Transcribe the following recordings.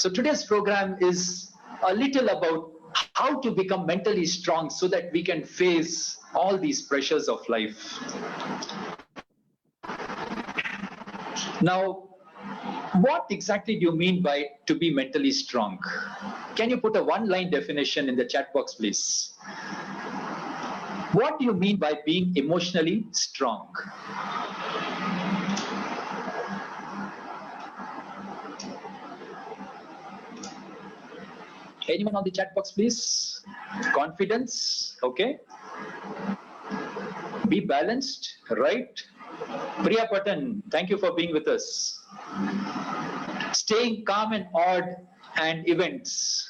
So today's program is a little about how to become mentally strong so that we can face all these pressures of life. Now, what exactly do you mean by to be mentally strong? Can you put a one-line definition in the chat box, please? What do you mean by being emotionally strong? Anyone on the chat box, please? Confidence, okay. Be balanced, right? Priya Patan, thank you for being with us. Staying calm in odd and events.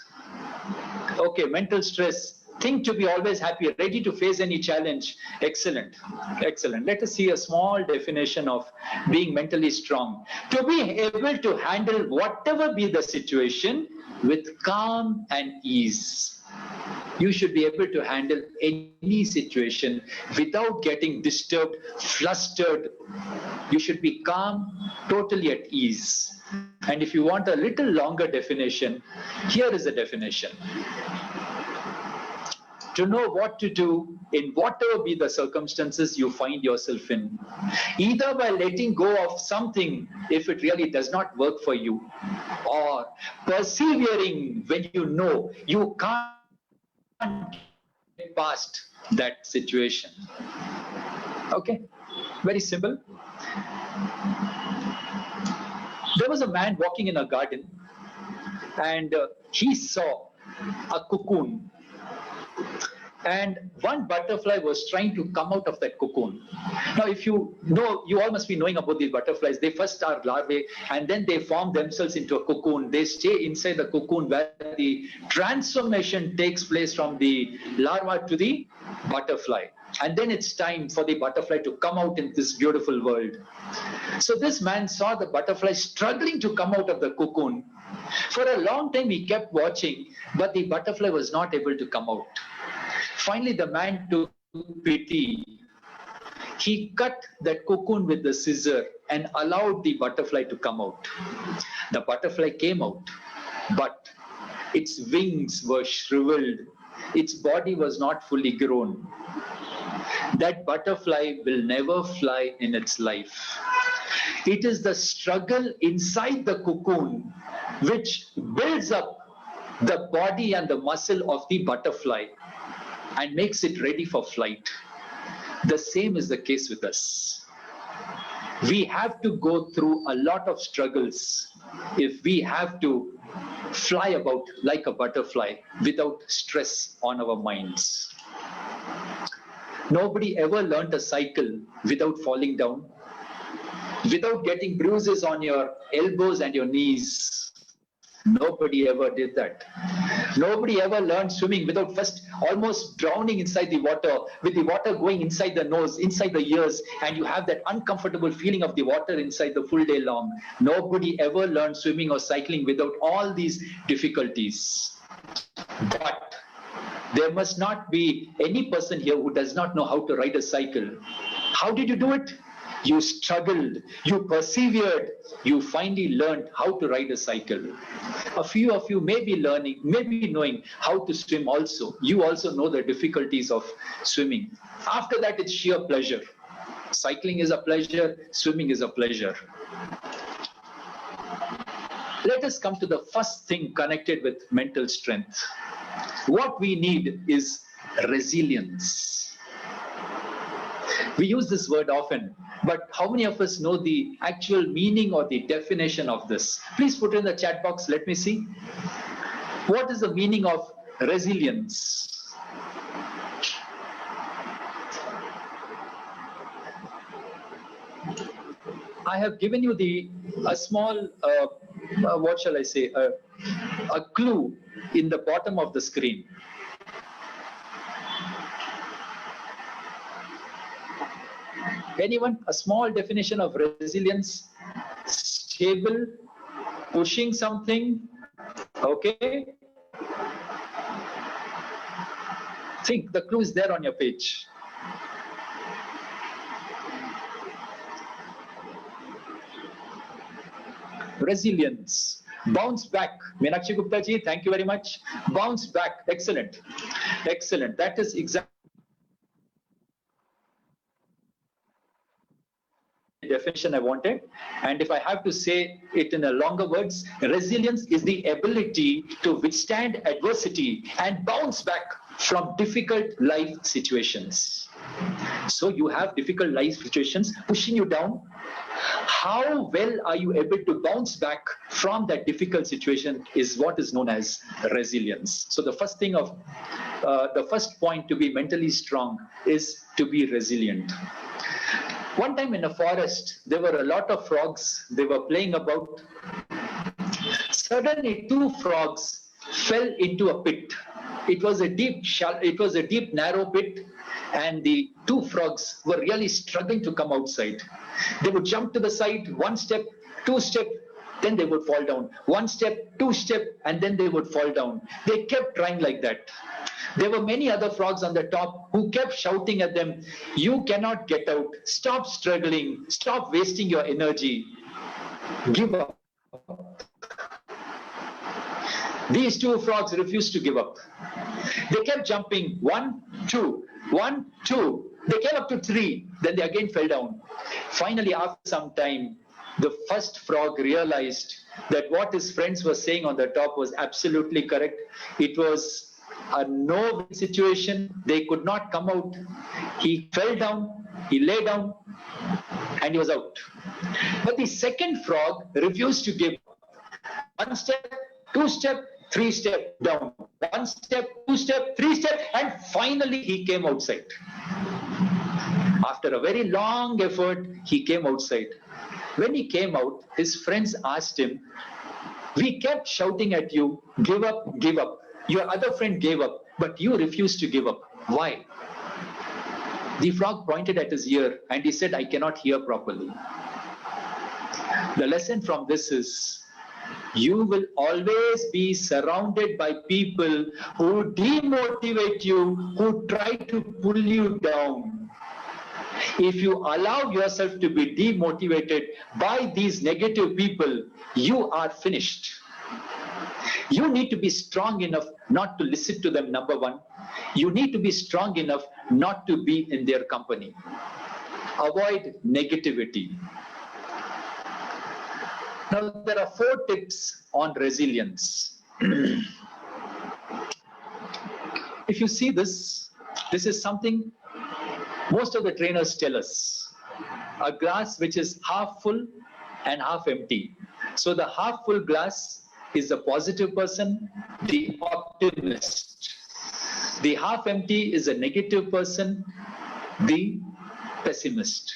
Okay, mental stress. Think to be always happy, ready to face any challenge. Excellent, excellent. Let us see a small definition of being mentally strong. To be able to handle whatever be the situation with calm and ease. You should be able to handle any situation without getting disturbed, flustered. You should be calm, totally at ease. And if you want a little longer definition, here is a definition. To know what to do in whatever be the circumstances you find yourself in, either by letting go of something if it really does not work for you, or persevering when you know you can't get past that situation. Okay, very simple. There was a man walking in a garden and he saw a cocoon, and one butterfly was trying to come out of that cocoon. Now, if you know, you all must be knowing about these butterflies. They first are larvae and then they form themselves into a cocoon. They stay inside the cocoon where the transformation takes place from the larva to the butterfly. And then it's time for the butterfly to come out in this beautiful world. So this man saw the butterfly struggling to come out of the cocoon. For a long time he kept watching, but the butterfly was not able to come out. Finally, the man took pity. He cut that cocoon with the scissor and allowed the butterfly to come out. The butterfly came out, but its wings were shriveled. Its body was not fully grown. That butterfly will never fly in its life. It is the struggle inside the cocoon which builds up the body and the muscle of the butterfly and makes it ready for flight. The same is the case with us. We have to go through a lot of struggles if we have to fly about like a butterfly without stress on our minds. Nobody ever learned a cycle without falling down, without getting bruises on your elbows and your knees. Nobody ever did that. Nobody ever learned swimming without first almost drowning inside the water, with the water going inside the nose, inside the ears, and you have that uncomfortable feeling of the water inside the full day long. Nobody ever learned swimming or cycling without all these difficulties. But there must not be any person here who does not know how to ride a cycle. How did you do it? You struggled, you persevered, you finally learned how to ride a cycle. A few of you may be learning, may be knowing how to swim also. You also know the difficulties of swimming. After that, it's sheer pleasure. Cycling is a pleasure, swimming is a pleasure. Let us come to the first thing connected with mental strength. What we need is resilience. We use this word often, but how many of us know the actual meaning or the definition of this? Please put in the chat box, let me see. What is the meaning of resilience? I have given you a small, what shall I say, a clue in the bottom of the screen. Anyone? A small definition of resilience: stable, pushing something. Okay? Think, the clue is there on your page. Resilience. Bounce back. Meenakshi Gupta ji, thank you very much. Bounce back. Excellent. Excellent. That is exactly the definition I wanted. And if I have to say it in a longer words, resilience is the ability to withstand adversity and bounce back from difficult life situations. So you have difficult life situations pushing you down. How well are you able to bounce back from that difficult situation is what is known as resilience. So the first thing of the first point to be mentally strong is to be resilient. One time in a forest, there were a lot of frogs. They were playing about. Suddenly, two frogs fell into a pit. It was a deep, narrow pit, and the two frogs were really struggling to come outside. They would jump to the side, one step, two step, then they would fall down. One step, two step, and then they would fall down. They kept trying like that. There were many other frogs on the top who kept shouting at them, "You cannot get out. Stop struggling. Stop wasting your energy. Give up." These two frogs refused to give up. They kept jumping, one, two, one, two. They came up to three, then they again fell down. Finally, after some time, the first frog realized that what his friends were saying on the top was absolutely correct. It was a no-win situation. They could not come out. He fell down, he lay down, and he was out. But the second frog refused to give up. One step, two step, three step down. One step, two step, three step, and finally he came outside. After a very long effort, he came outside. When he came out, his friends asked him, "We kept shouting at you, give up, give up. Your other friend gave up, but you refused to give up. Why?" The frog pointed at his ear and he said, "I cannot hear properly." The lesson from this is, you will always be surrounded by people who demotivate you, who try to pull you down. If you allow yourself to be demotivated by these negative people, you are finished. You need to be strong enough not to listen to them, number one. You need to be strong enough not to be in their company. Avoid negativity. Now, there are 4 tips on resilience. If you see this is something most of the trainers tell us. A glass which is half full and half empty. So the half full glass is the positive person, the optimist. The half empty is a negative person, the pessimist.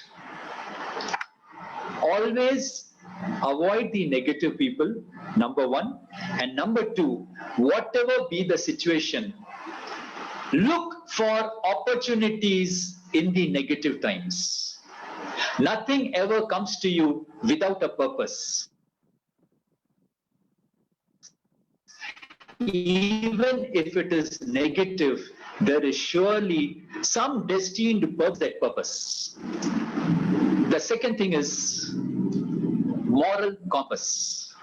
Always avoid the negative people, number one. And number two, whatever be the situation, look for opportunities in the negative times. Nothing ever comes to you without a purpose. Even if it is negative, there is surely some destined purpose. The second thing is moral compass.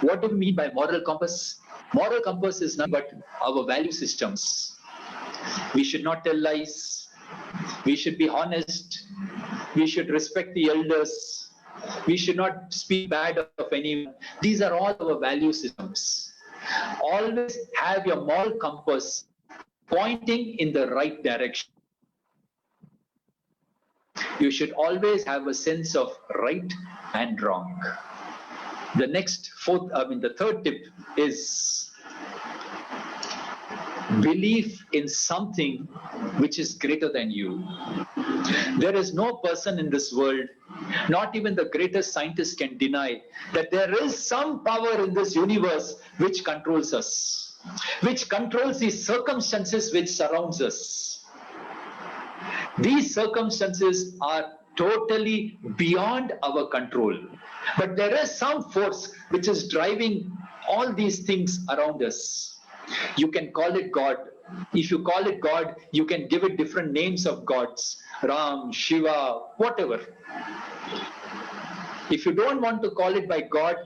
What do we mean by moral compass? Moral compass is nothing but our value systems. We should not tell lies. We should be honest. We should respect the elders. We should not speak bad of anyone. These are all our value systems. Always have your moral compass pointing in the right direction. You should always have a sense of right and wrong. The third tip is belief in something which is greater than you. There is no person in this world, not even the greatest scientist can deny that there is some power in this universe which controls us, which controls the circumstances which surrounds us. These circumstances are totally beyond our control. But there is some force which is driving all these things around us. You can call it God. If you call it God, you can give it different names of gods. Ram, Shiva, whatever. If you don't want to call it by God,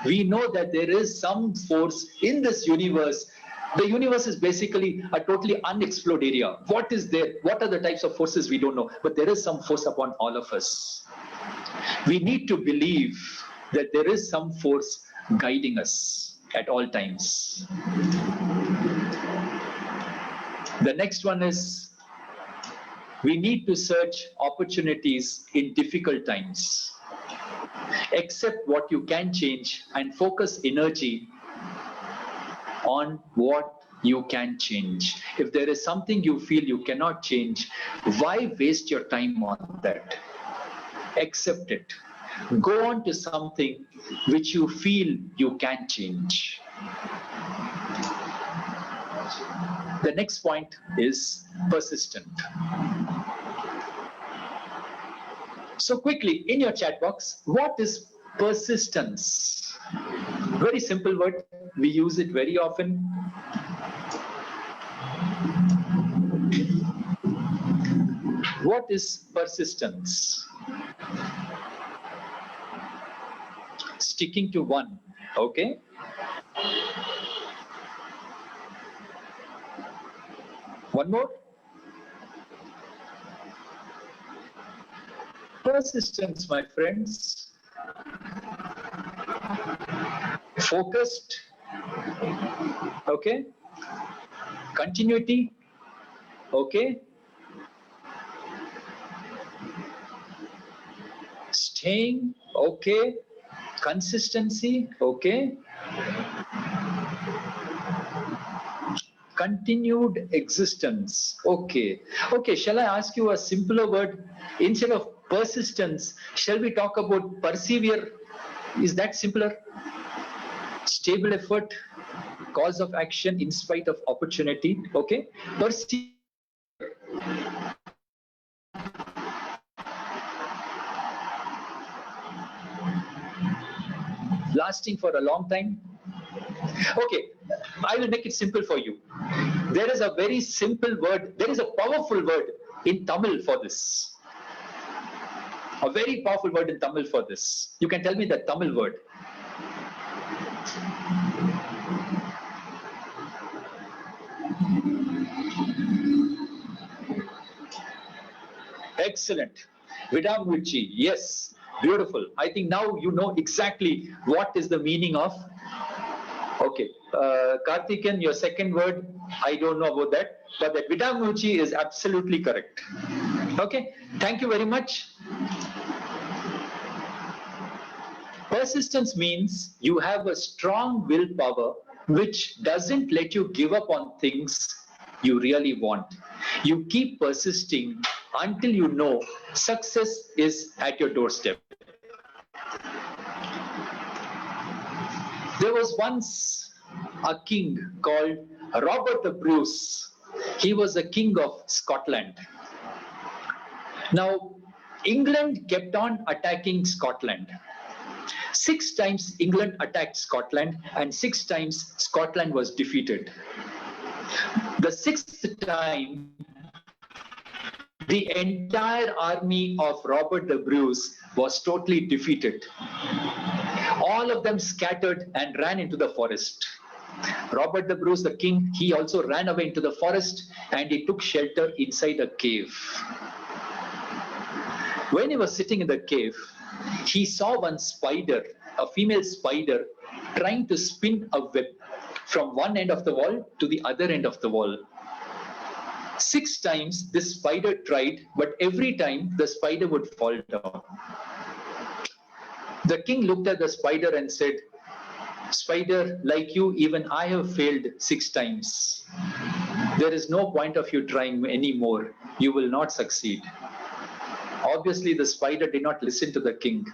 We know that there is some force in this universe. The universe is basically a totally unexplored area. What is there? What are the types of forces? We don't know. But there is some force upon all of us. We need to believe that there is some force guiding us at all times. The next one is, we need to search opportunities in difficult times. Accept what you can change and focus energy on what you can change. If there is something you feel you cannot change, why waste your time on that? Accept it. Go on to something which you feel you can change. The next point is persistent. So quickly, in your chat box, what is persistence? Very simple word. We use it very often. What is persistence? Sticking to one, okay? One more. Persistence, my friends. Focused, okay? Continuity, okay? Staying, okay? Consistency, okay? Continued existence, okay? Okay, shall I ask you a simpler word? Instead of persistence, shall we talk about persevere? Is that simpler? Stable effort, cause of action in spite of opportunity, okay? Persevere. Lasting for a long time. Okay, I will make it simple for you. There is a very simple word, there is a powerful word in Tamil for this. A very powerful word in Tamil for this. You can tell me the Tamil word. Excellent. Vidamurchi, yes, beautiful. I think now you know exactly what is the meaning of. Okay, Karthikeyan, your second word, I don't know about that, but that Vidamurchi is absolutely correct. Okay, thank you very much. Persistence means you have a strong willpower which doesn't let you give up on things you really want. You keep persisting until you know success is at your doorstep. There was once a king called Robert the Bruce. He was the king of Scotland. Now, England kept on attacking Scotland. 6 times England attacked Scotland, and 6 times Scotland was defeated. The 6th time, the entire army of Robert the Bruce was totally defeated. All of them scattered and ran into the forest. Robert the Bruce, the king, he also ran away into the forest and he took shelter inside a cave. When he was sitting in the cave, he saw one spider, a female spider, trying to spin a web from one end of the wall to the other end of the wall. 6 times this spider tried, but every time the spider would fall down. The king looked at the spider and said, "Spider, like you, even I have failed 6 times. There is no point of you trying anymore. You will not succeed." Obviously, the spider did not listen to the king.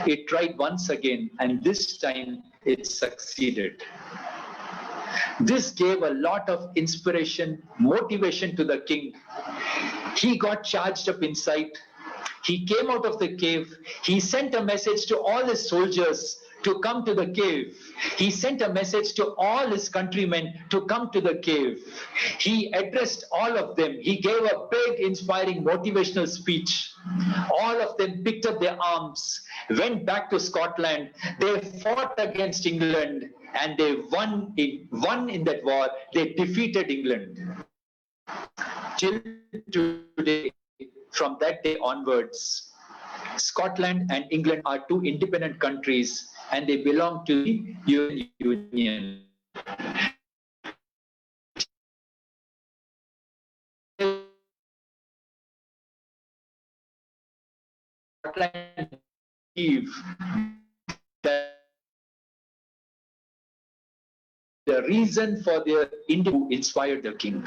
It tried once again, and this time it succeeded. This gave a lot of inspiration, motivation to the king. He got charged up inside. He came out of the cave. He sent a message to all his soldiers to come to the cave. He sent a message to all his countrymen to come to the cave. He addressed all of them. He gave a big, inspiring, motivational speech. All of them picked up their arms, went back to Scotland. They fought against England and they won in that war. They defeated England. Till today, from that day onwards, Scotland and England are two independent countries and they belong to the European Union. Scotland believe that the reason for their independence inspired the king.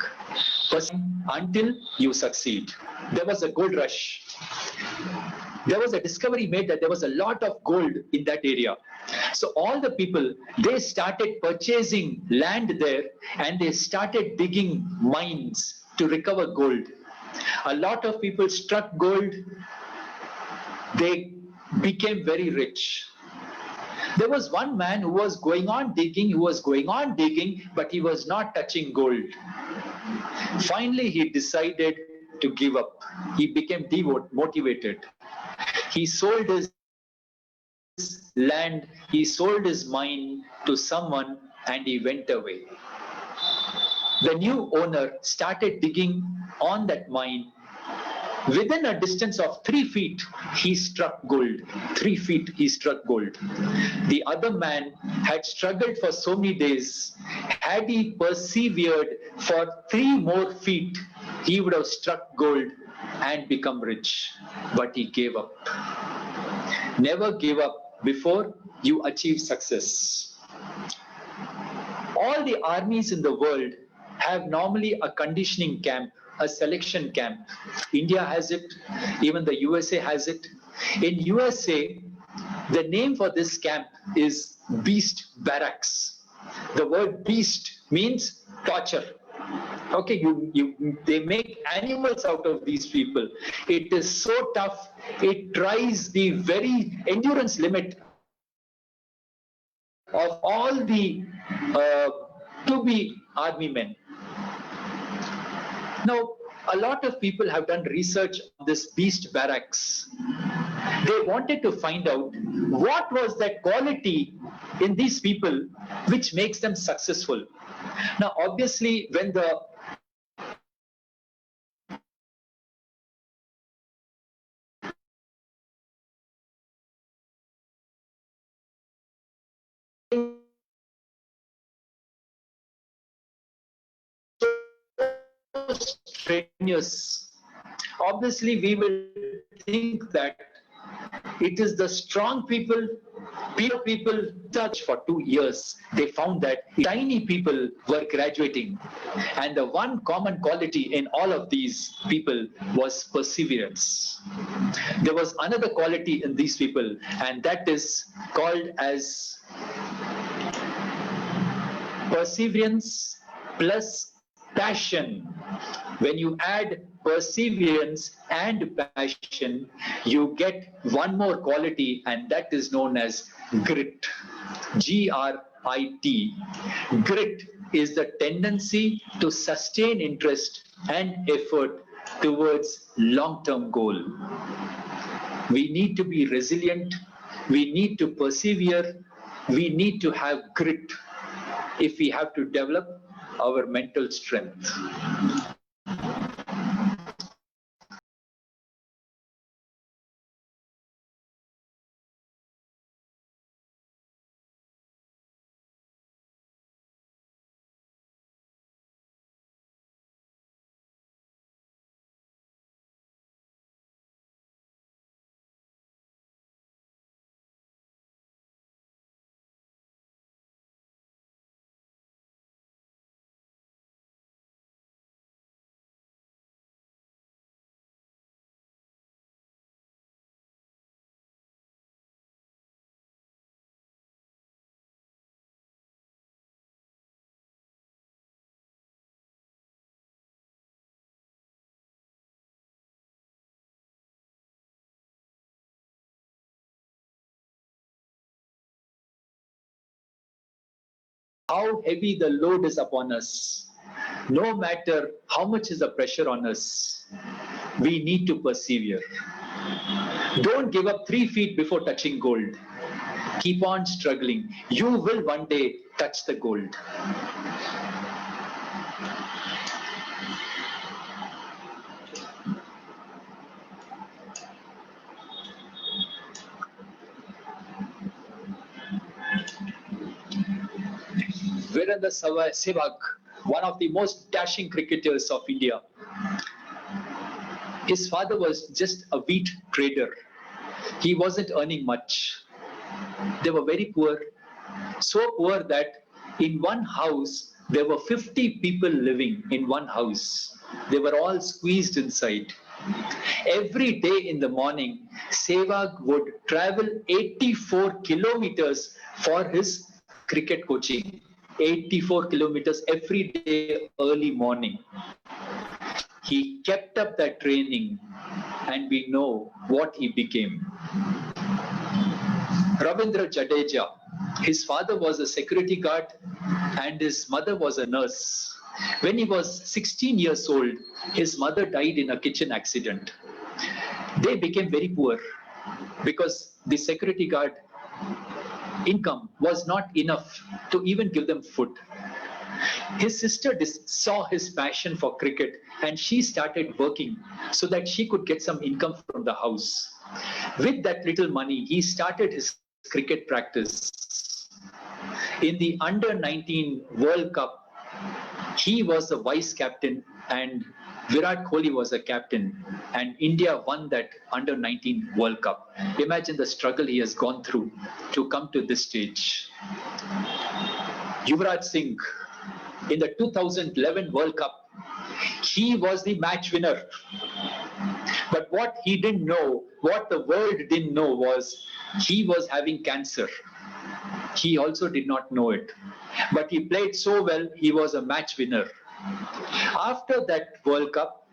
Until you succeed. There was a gold rush. There was a discovery made that there was a lot of gold in that area. So all the people, they started purchasing land there and they started digging mines to recover gold. A lot of people struck gold. They became very rich. There was one man who was going on digging, but he was not touching gold. Finally, he decided to give up. He became demotivated. He sold his land, he sold his mine to someone, and he went away. The new owner started digging on that mine. Within a distance of 3 feet, he struck gold. 3 feet, he struck gold. The other man had struggled for so many days. Had he persevered for 3 more feet, he would have struck gold and become rich. But he gave up. Never give up before you achieve success. All the armies in the world have normally a conditioning camp, a selection camp. India has it, even the USA has it. In USA, the name for this camp is Beast Barracks. The word beast means torture. Okay, they make animals out of these people. It is so tough, it tries the very endurance limit of all the to-be army men. Now, a lot of people have done research on this Beast Barracks. They wanted to find out what was that quality in these people which makes them successful. Now, obviously, when the strenuous, obviously we will think that it is the strong people searched for 2 years. They found that tiny people were graduating. And the one common quality in all of these people was perseverance. There was another quality in these people, and that is called as perseverance plus passion. When you add perseverance and passion, you get one more quality, and that is known as grit. Grit. Grit is the tendency to sustain interest and effort towards long-term goal. We need to be resilient. We need to persevere. We need to have grit if we have to develop our mental strength. how heavy the load is upon us, no matter how much is the pressure on us, we need to persevere. Don't give up 3 feet before touching gold. Keep on struggling. You will one day touch the gold. Virendra Sehwag, one of the most dashing cricketers of India. His father was just a wheat trader. He wasn't earning much. They were very poor, so poor that in one house there were 50 people living in one house. They were all squeezed inside. Every day in the morning, Sehwag would travel 84 kilometers for his cricket coaching. 84 kilometers every day early morning. He kept up that training, and we know what he became. Ravindra Jadeja, his father was a security guard and his mother was a nurse. When he was 16 years old, his mother died in a kitchen accident. They became very poor because the security guard income was not enough to even give them food. His sister saw his passion for cricket and she started working so that she could get some income from the house. With that little money, he started his cricket practice. In the Under 19 World Cup, he was the vice captain and Virat Kohli was a captain, and India won that Under 19 World Cup. Imagine the struggle he has gone through to come to this stage. Yuvraj Singh, in the 2011 World Cup, he was the match winner. But what he didn't know, what the world didn't know, was he was having cancer. He also did not know it. But he played so well, he was a match winner. After that World Cup,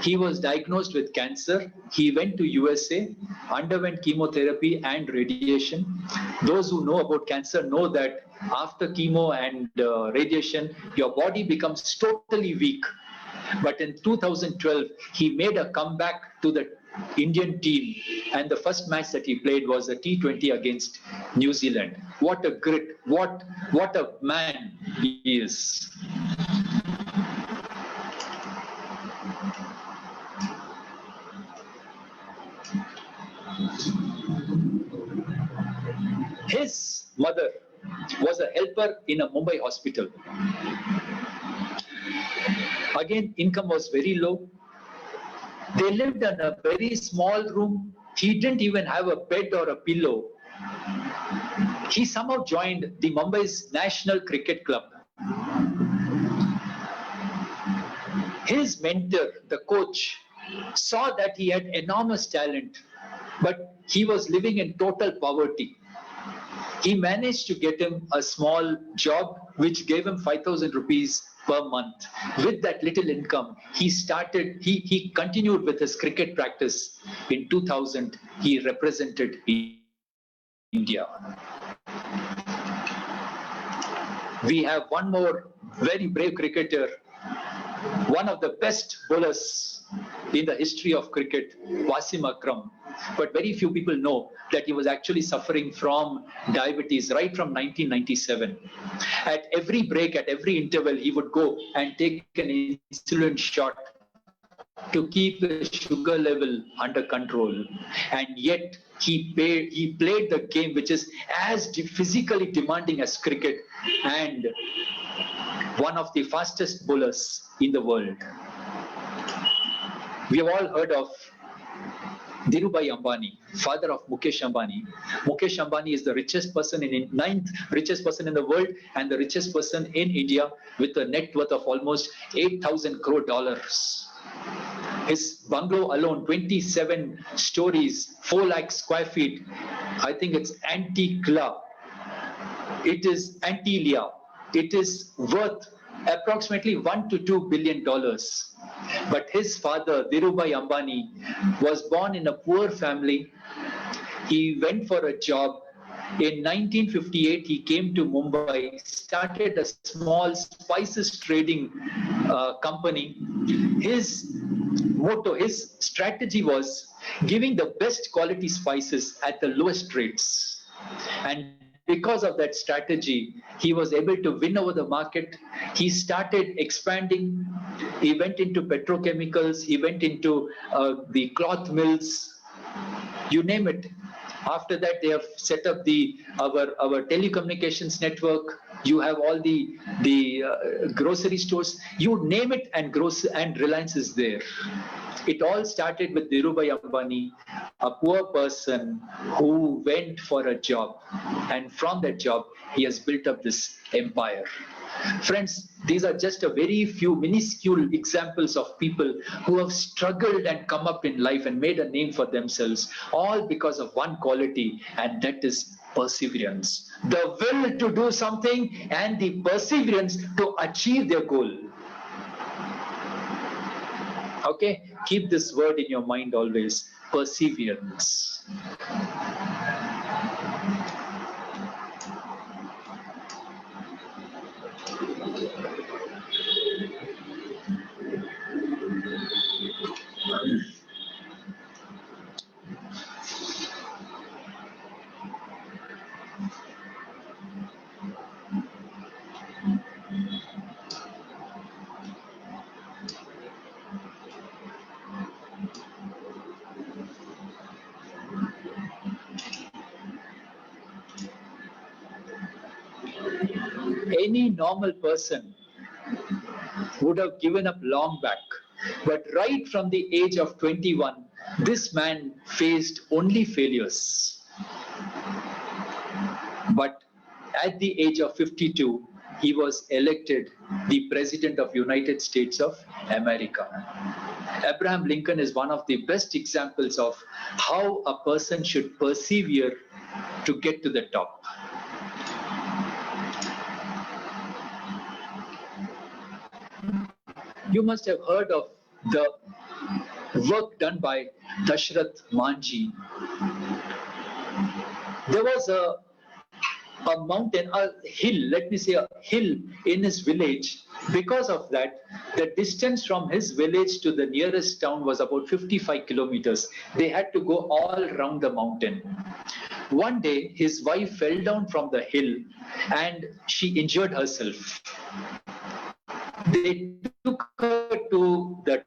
he was diagnosed with cancer. He went to USA, underwent chemotherapy and radiation. Those who know about cancer know that after chemo and radiation, your body becomes totally weak. But in 2012, he made a comeback to the Indian team, and the first match that he played was a T20 against New Zealand. What a grit, what a man he is. His mother was a helper in a Mumbai hospital. Again, income was very low. They lived in a very small room. He didn't even have a bed or a pillow. He somehow joined the Mumbai's National Cricket Club. His mentor, the coach, saw that he had enormous talent, but he was living in total poverty. He managed to get him a small job which gave him 5,000 rupees per month. With that little income, he continued with his cricket practice. In 2000, he represented India. We have one more very brave cricketer, one of the best bowlers in the history of cricket, Wasim Akram. But very few people know that he was actually suffering from diabetes right from 1997. At every break, at every interval, he would go and take an insulin shot to keep his sugar level under control. And yet, he played the game which is as physically demanding as cricket and one of the fastest bowlers in the world. We have all heard of Dhirubhai Ambani, father of Mukesh Ambani. Mukesh Ambani is the richest person ninth richest person in the world and the richest person in India with a net worth of almost 8,000 crore dollars. His bungalow alone, 27 stories, 4 lakh square feet. I think it's Antigua. It is Antilia. It is worth approximately $1 to $2 billion. But his father, Dhirubhai Ambani, was born in a poor family. He went for a job. In 1958, he came to Mumbai, started a small spices trading company. His motto, his strategy was giving the best quality spices at the lowest rates. And because of that strategy, he was able to win over the market. He started expanding. He went into petrochemicals. He went into the cloth mills. You name it. After that, they have set up our telecommunications network. You have all the grocery stores. You name it, and Reliance is there. It all started with Dhirubhai Ambani, a poor person who went for a job, and from that job, he has built up this empire. Friends, these are just a very few minuscule examples of people who have struggled and come up in life and made a name for themselves, all because of one quality, and that is perseverance. The will to do something and the perseverance to achieve their goal. Okay, keep this word in your mind always, perseverance. Any normal person would have given up long back. But right from the age of 21, this man faced only failures. But at the age of 52, he was elected the President of United States of America. Abraham Lincoln is one of the best examples of how a person should persevere to get to the top. You must have heard of the work done by Dashrath Manjhi. There was a mountain, a hill, let me say a hill in his village. Because of that, the distance from his village to the nearest town was about 55 kilometers. They had to go all around the mountain. One day, his wife fell down from the hill and she injured herself. They took her to the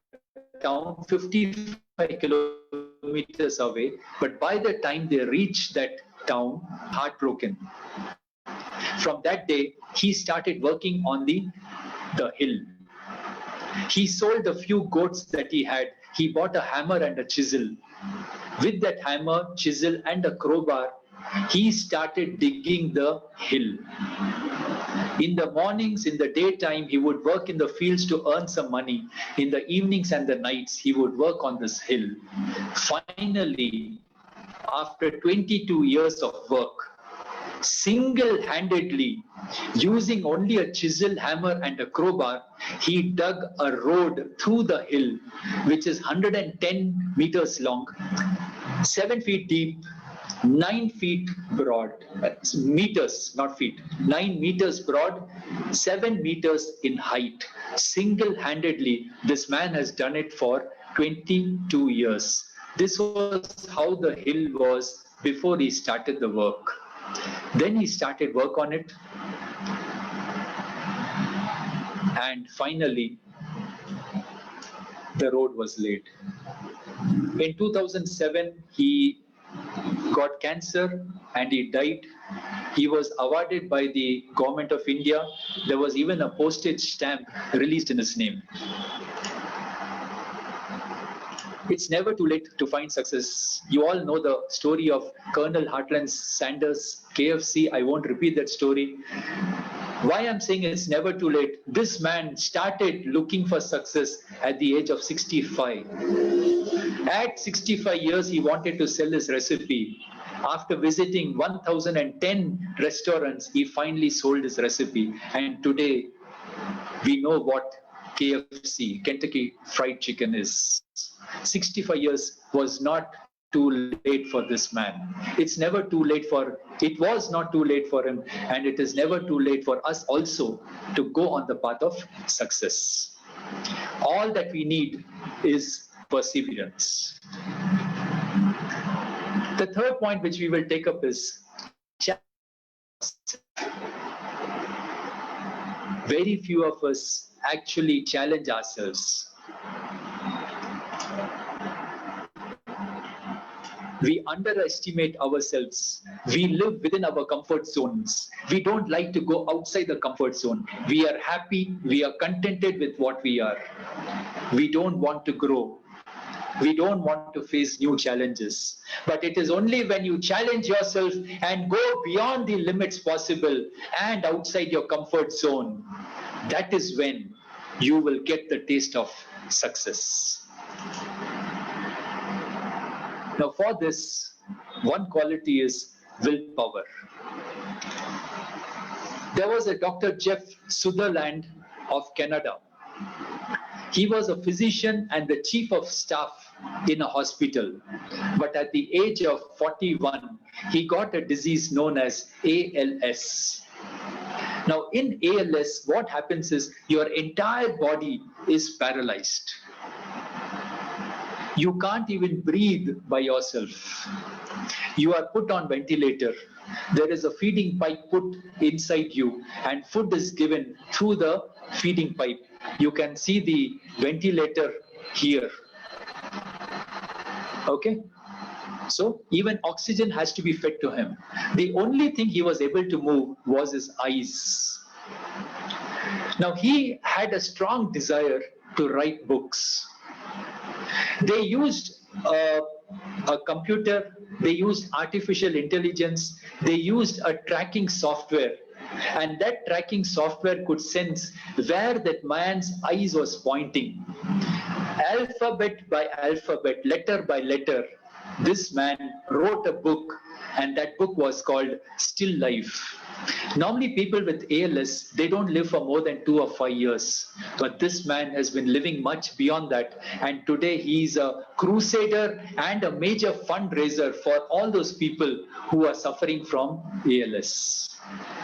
town 55 kilometers away, but by the time they reached that town, heartbroken. From that day, he started working on the hill. He sold the few goats that he had. He bought a hammer and a chisel. With that hammer, chisel, and a crowbar, he started digging the hill. In the mornings, in the daytime, he would work in the fields to earn some money. In the evenings and the nights, he would work on this hill. Finally, after 22 years of work, single-handedly, using only a chisel, hammer, and a crowbar, he dug a road through the hill, which is 110 meters long, 7 feet deep, 9 feet broad, meters, not feet, 9 meters broad, 7 meters in height. Single-handedly, this man has done it for 22 years. This was how the hill was before he started the work. Then he started work on it. And finally, the road was laid. In 2007, he got cancer and he died. He was awarded by the government of India. There was even a postage stamp released in his name. It's never too late to find success. You all know the story of Colonel Heartland Sanders, KFC. I won't repeat that story. Why I'm saying it's never too late. This man started looking for success at the age of 65. At 65 years, he wanted to sell his recipe. After visiting 1010 restaurants, he finally sold his recipe. And today, we know what KFC, Kentucky Fried Chicken, is. 65 years was not too late for this man. It's never too late for, it was not too late for him, and it is never too late for us also to go on the path of success. All that we need is perseverance. The third point which we will take up is very few of us actually challenge ourselves. We underestimate ourselves. We live within our comfort zones. We don't like to go outside the comfort zone. We are happy. We are contented with what we are. We don't want to grow. We don't want to face new challenges. But it is only when you challenge yourself and go beyond the limits possible and outside your comfort zone, that is when you will get the taste of success. Now for this, one quality is willpower. There was a Dr. Jeff Sutherland of Canada. He was a physician and the chief of staff in a hospital. But at the age of 41, he got a disease known as ALS. Now in ALS, what happens is your entire body is paralyzed. You can't even breathe by yourself. You are put on ventilator. There is a feeding pipe put inside you and food is given through the feeding pipe. You can see the ventilator here. Okay? So even oxygen has to be fed to him. The only thing he was able to move was his eyes. Now he had a strong desire to write books. They used a computer, they used artificial intelligence, they used a tracking software, and that tracking software could sense where that man's eyes was pointing. Alphabet by alphabet, letter by letter, this man wrote a book, and that book was called Still Life. Normally people with ALS, they don't live for more than 2 or 5 years. But this man has been living much beyond that. And today he is a crusader and a major fundraiser for all those people who are suffering from ALS.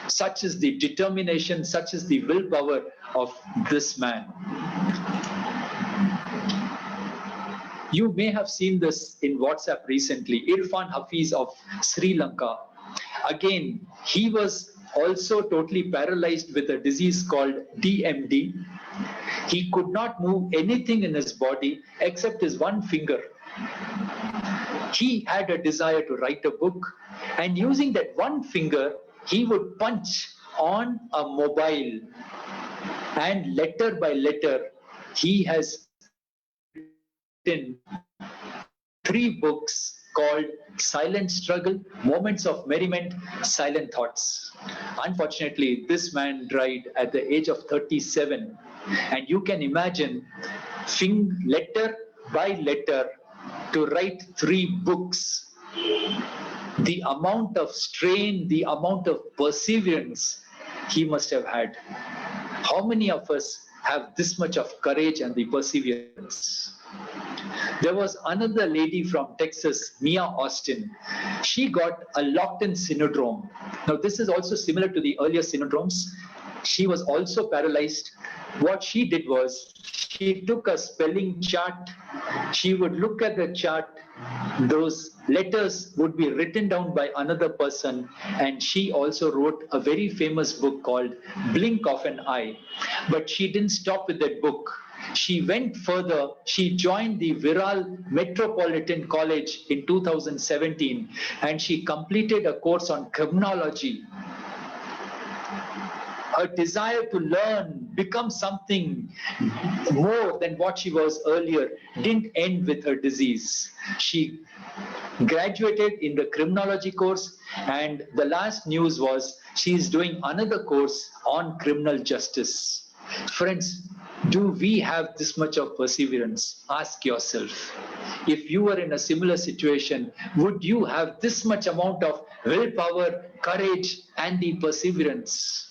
Such is the determination, such is the willpower of this man. You may have seen this in WhatsApp recently. Irfan Hafiz of Sri Lanka. Again, he was also totally paralyzed with a disease called DMD. He could not move anything in his body except his one finger. He had a desire to write a book, and using that one finger, he would punch on a mobile, and letter by letter, he has written 3 books called Silent Struggle, Moments of Merriment, Silent Thoughts. Unfortunately, this man died at the age of 37. And you can imagine, letter by letter, to write 3 books. The amount of strain, the amount of perseverance he must have had. How many of us have this much of courage and the perseverance? There was another lady from Texas, Mia Austin. She got a locked-in syndrome. Now, this is also similar to the earlier syndromes. She was also paralyzed. What she did was, she took a spelling chart. She would look at the chart. Those letters would be written down by another person. And she also wrote a very famous book called Blink of an Eye. But she didn't stop with that book. She went further. She joined the Viral Metropolitan College in 2017, and she completed a course on criminology. Her desire to learn, become something more than what she was earlier, didn't end with her disease. She graduated in the criminology course, and the last news was she is doing another course on criminal justice. Friends, do we have this much of perseverance? Ask yourself. If you were in a similar situation, would you have this much amount of willpower, courage, and the perseverance?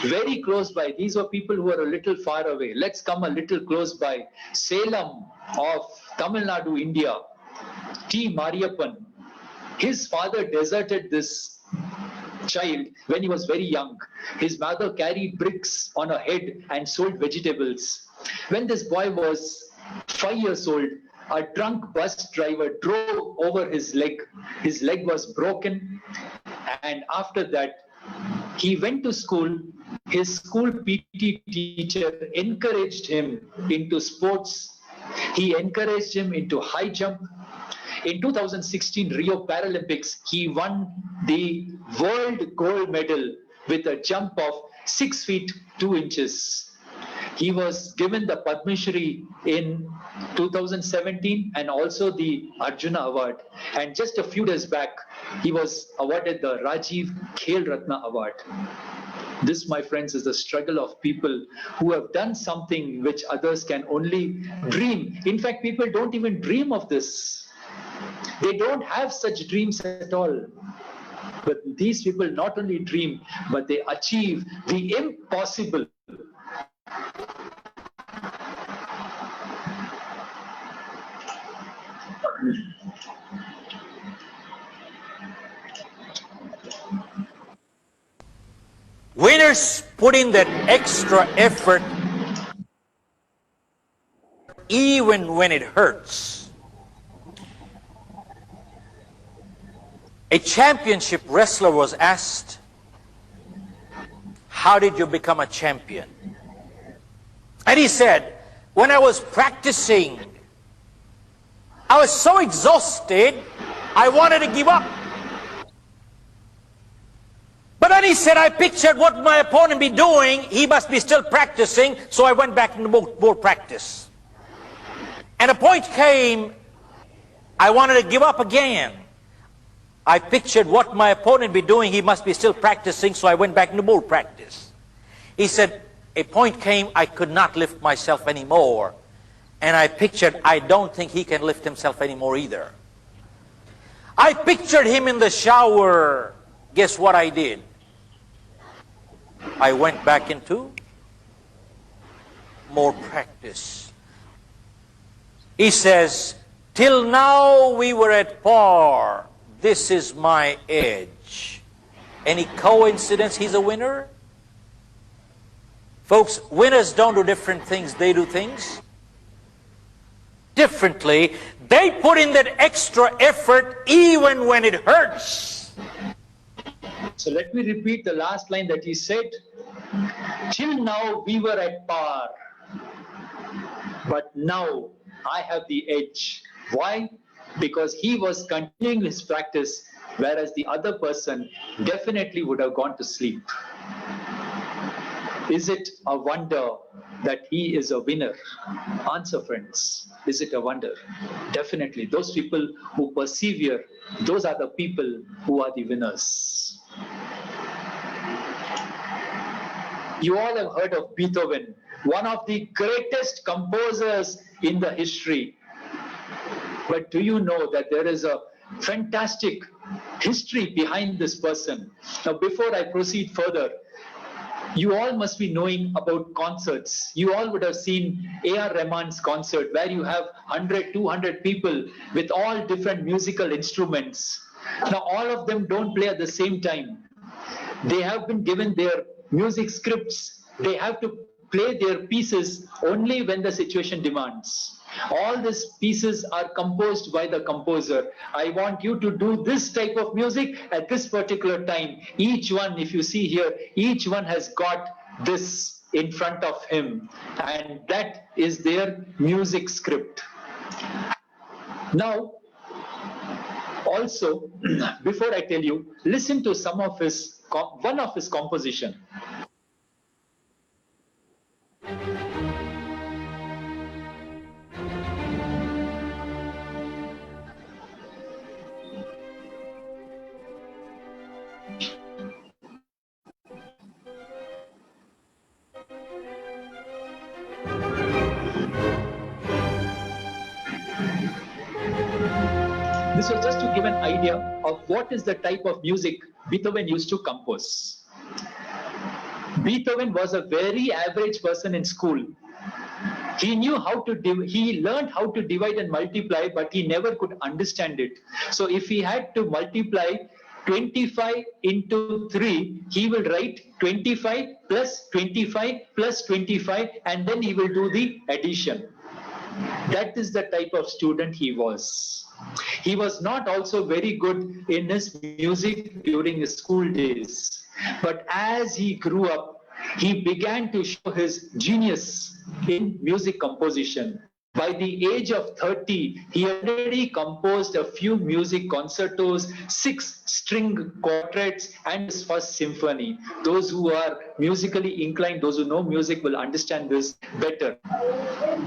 very close by. These were people who are a little far away. Let's come a little close by. Salem of Tamil Nadu, India. T. Mariappan. His father deserted this child when he was very young. His mother carried bricks on her head and sold vegetables. When this boy was 5 years old, a drunk bus driver drove over his leg. His leg was broken, and after that, he went to school. His school PT teacher encouraged him into sports. He encouraged him into high jump. In 2016 Rio Paralympics, he won the world gold medal with a jump of 6 feet 2 inches. He was given the Padma Shri in 2017 and also the Arjuna Award. And just a few days back, he was awarded the Rajiv Khel Ratna Award. This, my friends, is the struggle of people who have done something which others can only dream. In fact, people don't even dream of this. They don't have such dreams at all. But these people not only dream, but they achieve the impossible. Winners put in that extra effort even when it hurts. A championship wrestler was asked, "How did you become a champion?" And he said, "When I was practicing, I was so exhausted, I wanted to give up. But then he said, I pictured what my opponent be doing. He must be still practicing, so I went back into more practice. And a point came, I wanted to give up again. I pictured what my opponent be doing. He must be still practicing, so I went back into more practice." He said, a point came, I could not lift myself anymore. And I pictured, I don't think he can lift himself anymore either. I pictured him in the shower. Guess what I did? I went back into more practice. He says, till now we were at par. This is my edge. Any coincidence he's a winner? Folks, winners don't do different things. They do things differently. They put in that extra effort even when it hurts. So let me repeat the last line that he said. Till now we were at par, but now I have the edge. Why? Because he was continuing his practice, whereas the other person definitely would have gone to sleep. Is it a wonder that he is a winner? Answer, friends. Is it a wonder? Definitely. Those people who persevere, those are the people who are the winners. You all have heard of Beethoven, one of the greatest composers in the history. But do you know that there is a fantastic history behind this person? Now, before I proceed further, you all must be knowing about concerts. You all would have seen A.R. Rahman's concert, where you have 100, 200 people with all different musical instruments. Now, all of them don't play at the same time. They have been given their music scripts. They have to play their pieces only when the situation demands. All these pieces are composed by the composer. I want you to do this type of music at this particular time. Each one, if you see here, each one has got this in front of him, and that is their music script. Now, also, before I tell you, listen to one of his composition. This was just to give an idea of what is the type of music Beethoven used to compose. Beethoven was a very average person in school. He knew how to, he learned how to divide and multiply, but he never could understand it. So if he had to multiply 25 into 3, he will write 25 plus 25 plus 25, and then he will do the addition. That is the type of student he was. He was not also very good in his music during his school days. But as he grew up, he began to show his genius in music composition. By the age of 30, he already composed a few music concertos, 6 string quartets, and his first symphony. Those who are musically inclined, those who know music will understand this better.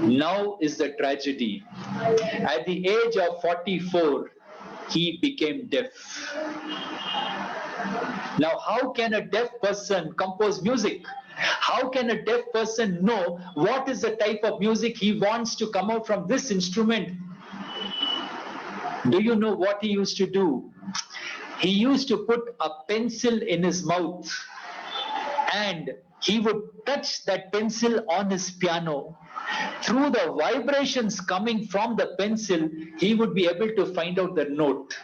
Now is the tragedy. At the age of 44, he became deaf. Now, how can a deaf person compose music? How can a deaf person know what is the type of music he wants to come out from this instrument? Do you know what he used to do? He used to put a pencil in his mouth and he would touch that pencil on his piano. Through the vibrations coming from the pencil, he would be able to find out the note.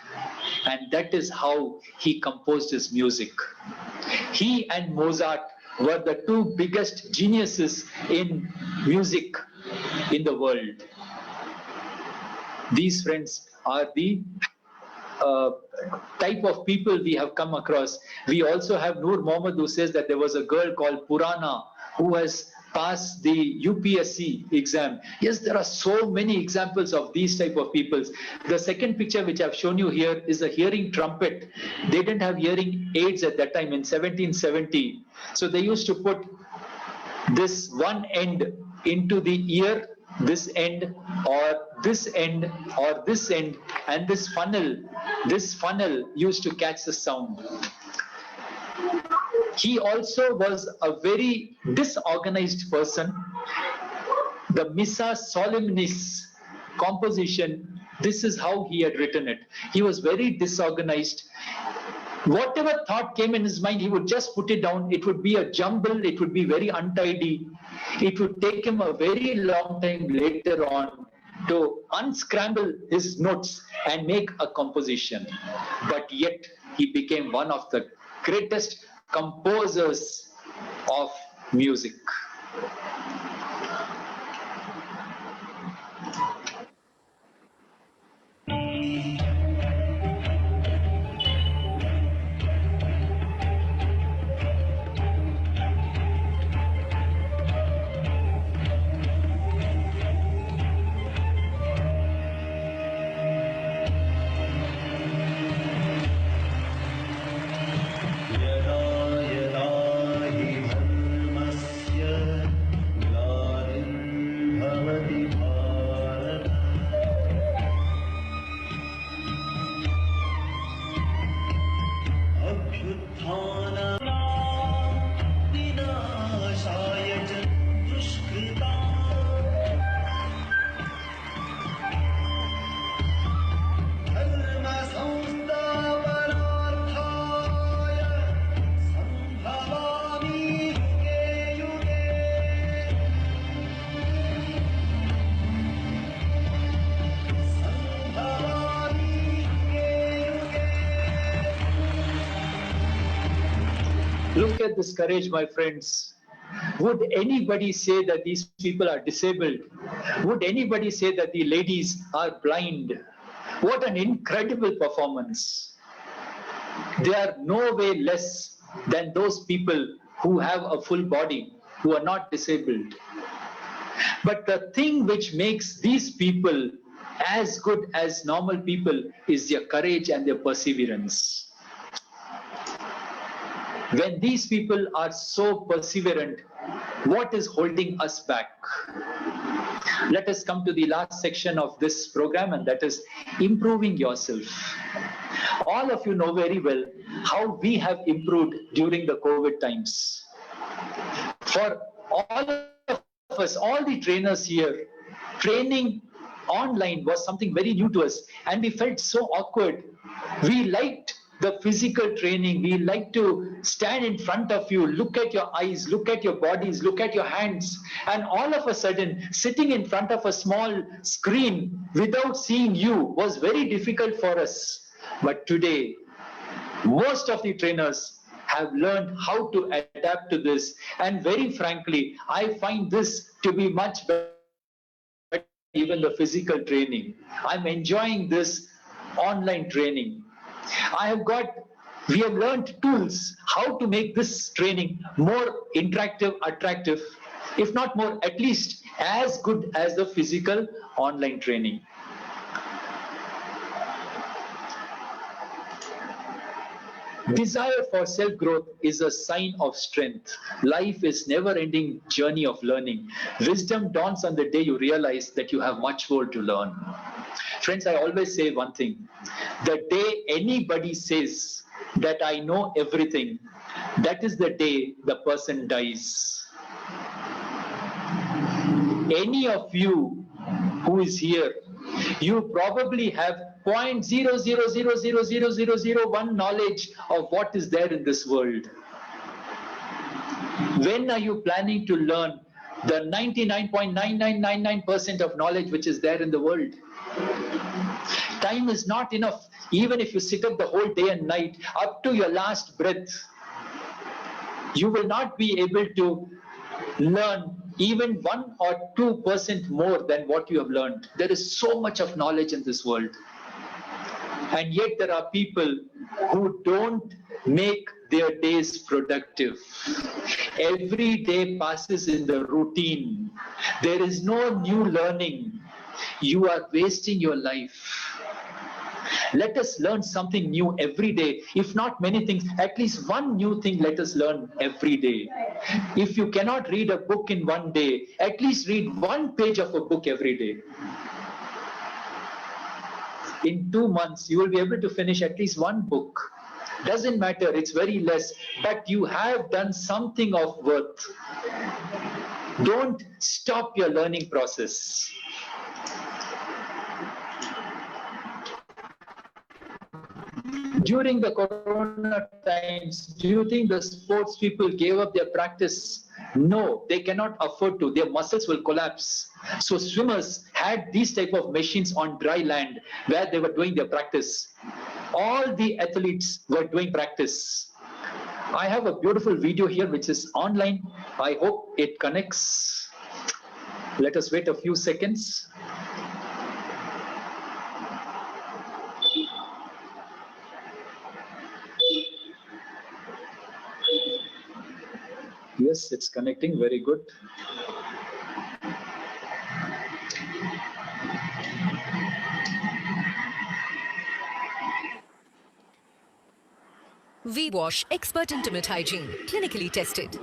And that is how he composed his music. He and Mozart were the two biggest geniuses in music in the world. These, friends, are the type of people we have come across. We also have Noor Mohammed, who says that there was a girl called Purana who has passed the UPSC exam. Yes, there are so many examples of these type of people. The second picture which I've shown you here is a hearing trumpet. They didn't have hearing aids at that time in 1770. So they used to put this one end into the ear, this end or this end or this end, and this funnel used to catch the sound. He also was a very disorganized person. The Missa Solemnis composition, this is how he had written it. He was very disorganized. Whatever thought came in his mind, he would just put it down. It would be a jumble, it would be very untidy. It would take him a very long time later on to unscramble his notes and make a composition. But yet, he became one of the greatest composers of music. Look at this courage, my friends. Would anybody say that these people are disabled? Would anybody say that the ladies are blind? What an incredible performance. They are no way less than those people who have a full body, who are not disabled. But the thing which makes these people as good as normal people is their courage and their perseverance. When these people are so perseverant, what is holding us back? Let us come to the last section of this program, and that is improving yourself. All of you know very well how we have improved during the COVID times. For all of us, all the trainers here, training online was something very new to us, and we felt so awkward. We liked the physical training. We like to stand in front of you, look at your eyes, look at your bodies, look at your hands, and all of a sudden, sitting in front of a small screen without seeing you was very difficult for us. But today, most of the trainers have learned how to adapt to this, and very frankly, I find this to be much better than even the physical training. I'm enjoying this online training. We have learned tools how to make this training more interactive, attractive, if not more, at least as good as the physical online training. Desire for self-growth is a sign of strength. Life is never-ending journey of learning. Wisdom dawns on the day you realize that you have much more to learn. Friends, I always say one thing. The day anybody says that I know everything, that is the day the person dies. Any of you who is here, you probably have 0.0000001 knowledge of what is there in this world. When are you planning to learn the 99.9999% of knowledge which is there in the world? Time is not enough. Even if you sit up the whole day and night, up to your last breath, you will not be able to learn even 1 or 2% more than what you have learned. There is so much of knowledge in this world. And yet there are people who don't make their days productive. Every day passes in the routine. There is no new learning. You are wasting your life. Let us learn something new every day. If not many things, at least one new thing let us learn every day. If you cannot read a book in one day, at least read one page of a book every day. In 2 months, you will be able to finish at least one book. Doesn't matter, it's very less, but you have done something of worth. Don't stop your learning process. During the corona times, do you think the sports people gave up their practice? No, they cannot afford to. Their muscles will collapse. So swimmers had these type of machines on dry land where they were doing their practice. All the athletes were doing practice. I have a beautiful video here which is online. I hope it connects. Let us wait a few seconds. Yes, it's connecting. Very good. V-Wash Expert Intimate Hygiene, clinically tested.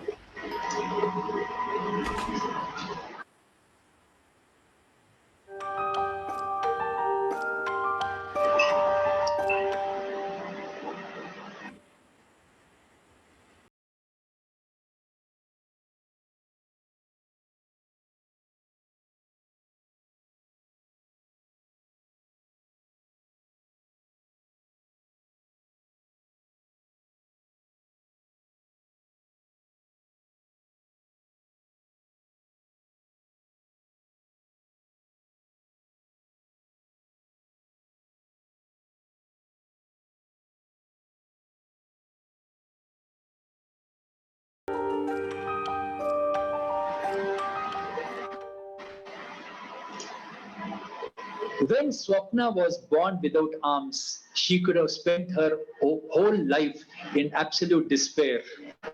When Swapna was born without arms, she could have spent her whole life in absolute despair.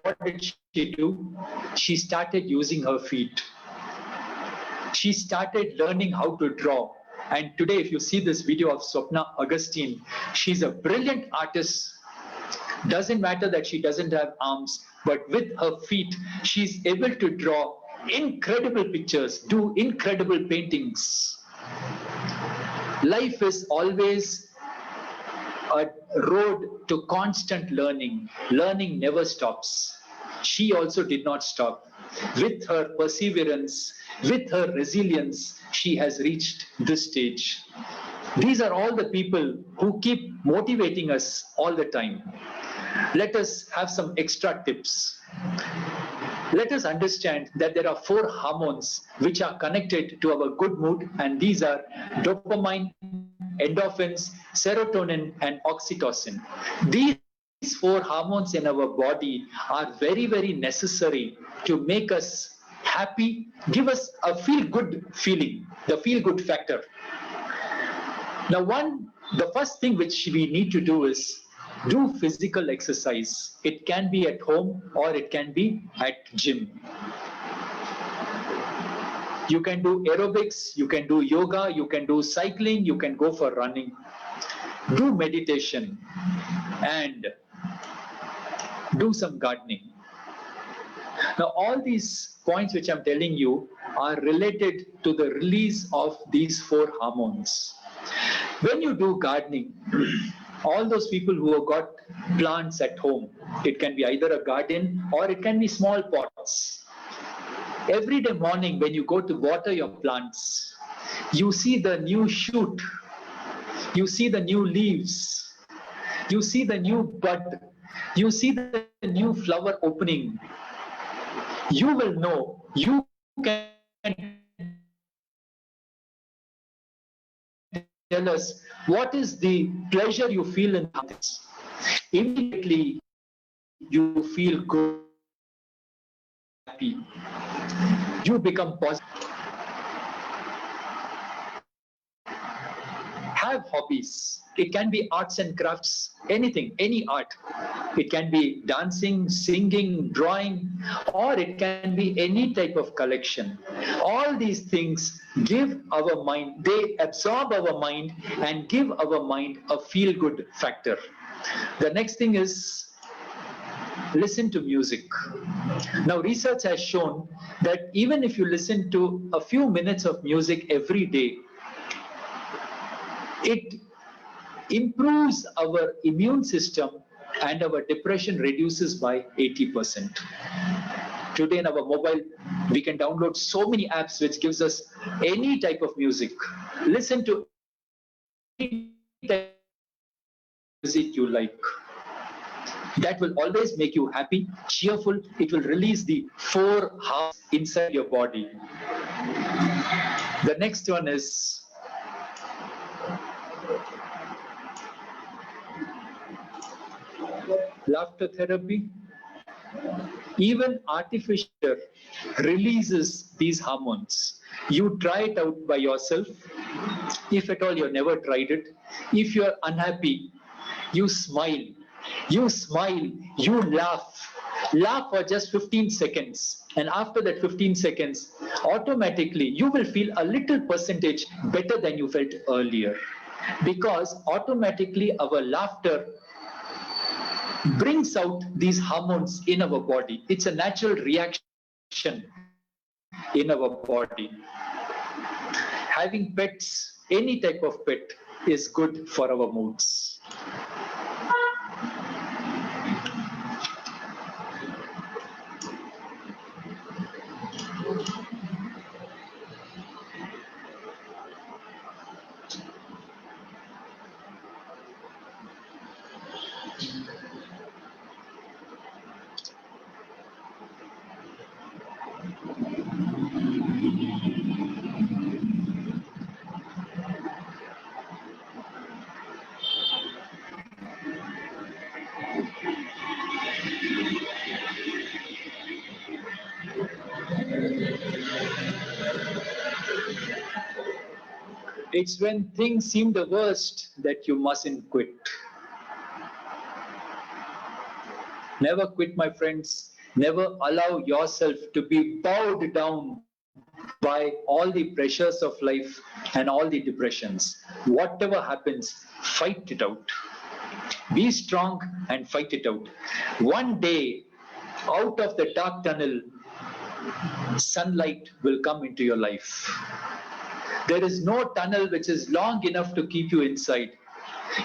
What did she do? She started using her feet. She started learning how to draw. And today, if you see this video of Swapna Augustine, she's a brilliant artist. Doesn't matter that she doesn't have arms, but with her feet, she's able to draw incredible pictures, do incredible paintings. Life is always a road to constant learning. Learning never stops. She also did not stop. With her perseverance, with her resilience, she has reached this stage. These are all the people who keep motivating us all the time. Let us have some extra tips. Let us understand that there are 4 hormones which are connected to our good mood, and these are dopamine, endorphins, serotonin, and oxytocin. These 4 hormones in our body are very, very necessary to make us happy, give us a feel-good feeling, the feel-good factor. Now, the first thing which we need to do is do physical exercise. It can be at home or it can be at gym. You can do aerobics, you can do yoga, you can do cycling, you can go for running. Do meditation and do some gardening. Now, all these points which I'm telling you are related to the release of these 4 hormones. When you do gardening, all those people who have got plants at home, it can be either a garden or it can be small pots. Every day morning when you go to water your plants, you see the new shoot, you see the new leaves, you see the new bud, you see the new flower opening. You will know you can tell us what is the pleasure you feel in this. Immediately you feel good, happy. You become positive. Have hobbies. It can be arts and crafts, anything, any art. It can be dancing, singing, drawing, or it can be any type of collection. All these things give our mind, they absorb our mind and give our mind a feel-good factor. The next thing is listen to music. Now, research has shown that even if you listen to a few minutes of music every day, it improves our immune system and our depression reduces by 80%. Today in our mobile, we can download so many apps which gives us any type of music. Listen to any type of music you like. That will always make you happy, cheerful. It will release the 4 hormones inside your body. The next one is laughter therapy. Even artificial releases these hormones. You try it out by yourself. If at all you've never tried it, if you're unhappy, you smile, you laugh. Laugh for just 15 seconds. And after that 15 seconds, automatically you will feel a little percentage better than you felt earlier. Because automatically our laughter brings out these hormones in our body. It's a natural reaction in our body. Having pets, any type of pet, is good for our moods. It's when things seem the worst that you mustn't quit. Never quit, my friends. Never allow yourself to be bowed down by all the pressures of life and all the depressions. Whatever happens, fight it out. Be strong and fight it out. One day, out of the dark tunnel, sunlight will come into your life. There is no tunnel which is long enough to keep you inside.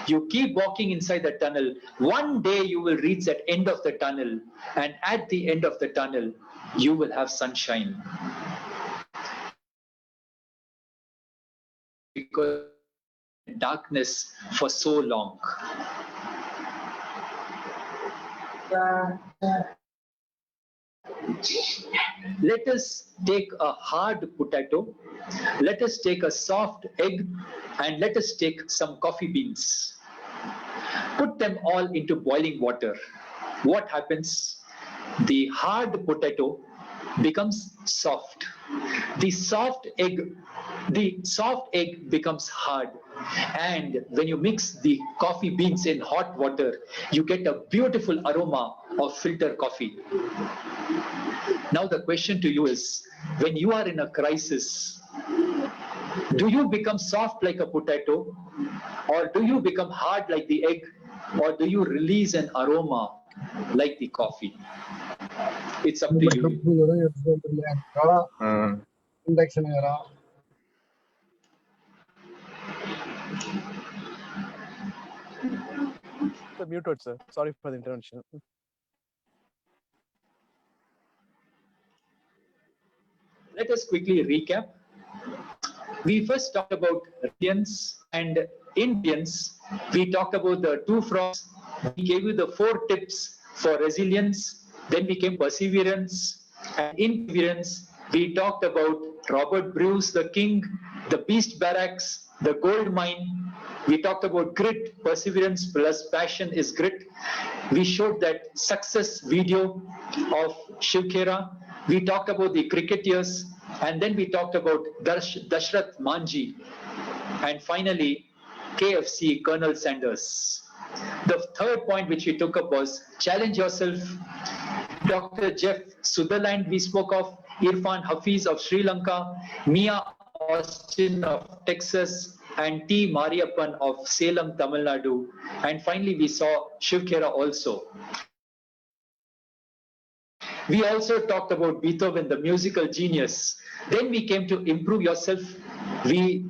You keep walking inside the tunnel. One day you will reach that end of the tunnel, and at the end of the tunnel, you will have sunshine. Because darkness for so long. Let us take a hard potato, let us take a soft egg, and let us take some coffee beans. Put them all into boiling water. What happens? The hard potato becomes soft. The soft egg becomes hard. And when you mix the coffee beans in hot water, you get a beautiful aroma of filter coffee. Now the question to you is, when you are in a crisis, do you become soft like a potato, or do you become hard like the egg, or do you release an aroma like the coffee? It's up to you. Induction era. Muted, sir. Sorry for the interruption. Let us quickly recap. We first talked about Indians and Indians. We talked about the two frogs. We gave you the 4 tips for resilience. Then we came perseverance. And in perseverance, we talked about Robert Bruce, the king, the beast barracks, the gold mine. We talked about grit, perseverance plus passion is grit. We showed that success video of Shiv Khera. We talked about the cricketers, and then we talked about Dashrath Manji, and finally KFC Colonel Sanders. The third point which we took up was challenge yourself. Dr. Jeff Sutherland we spoke of, Irfan Hafiz of Sri Lanka, Mia Austin of Texas, and T. Mariappan of Salem, Tamil Nadu. And finally we saw Shiv Khera also. We also talked about Beethoven, the musical genius. Then we came to improve yourself. We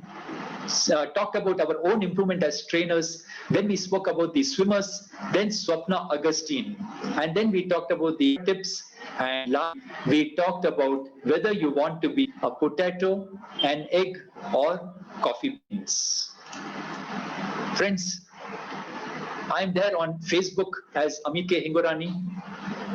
talked about our own improvement as trainers. Then we spoke about the swimmers, then Swapna Augustine. And then we talked about the tips. And last, we talked about whether you want to be a potato, an egg, or coffee beans. Friends, I'm there on Facebook as Amit K. Hingorani.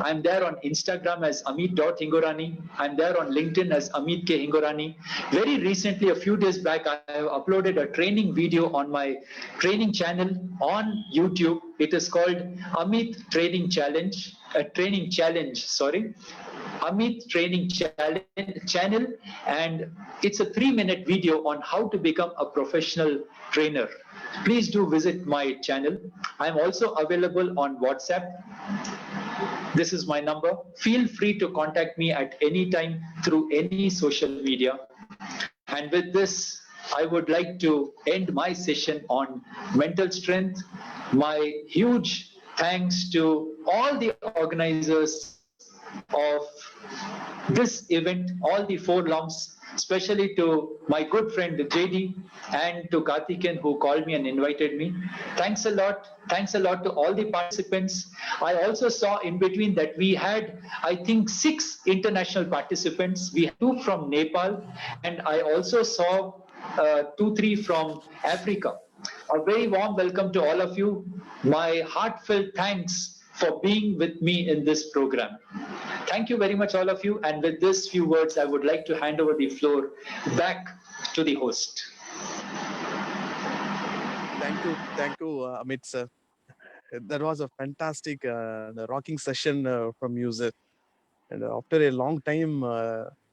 I'm there on Instagram as Amit.Hingorani. I'm there on LinkedIn as Amit K. Hingorani. Very recently, a few days back, I have uploaded a training video on my training channel on YouTube. It is called Amit Training Challenge, Amit Training Channel, and it's a 3-minute video on how to become a professional trainer. Please do visit my channel. I'm also available on WhatsApp. This is my number. Feel free to contact me at any time through any social media. And with this, I would like to end my session on mental strength. My huge thanks to all the organizers of this event, all the 4 lumps, especially to my good friend JD and to Karthikeyan who called me and invited me. Thanks a lot. Thanks a lot to all the participants. I also saw in between that we had, I think, 6 international participants. We had 2 from Nepal, and I also saw 2-3 from Africa. A very warm welcome to all of you. My heartfelt thanks for being with me in this program. Thank you very much, all of you. And with these few words, I would like to hand over the floor back to the host. Thank you, Amit sir. That was a fantastic rocking session from you, sir. And after a long time,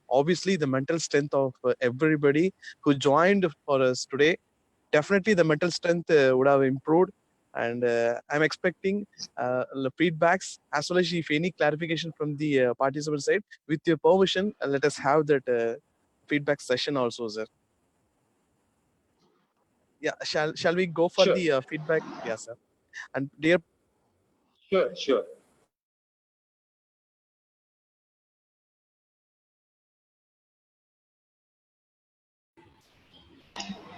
obviously the mental strength of everybody who joined for us today, definitely the mental strength would have improved. And I'm expecting the feedbacks as well as if any clarification from the participant side. With your permission, let us have that feedback session also, sir. Yeah, shall we go for Sure. the feedback? Yes, sir. And dear. Sure.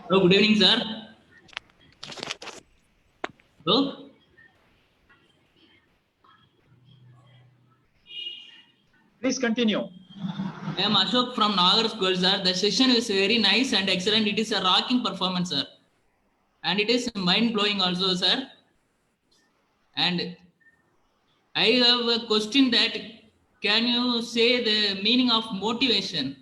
Oh, good evening, sir. Hello? Please continue. I am Ashok from Nagar School, sir. The session is very nice and excellent. It is a rocking performance, sir. and it is mind blowing also, sir. And I have a question that can you say the meaning of motivation?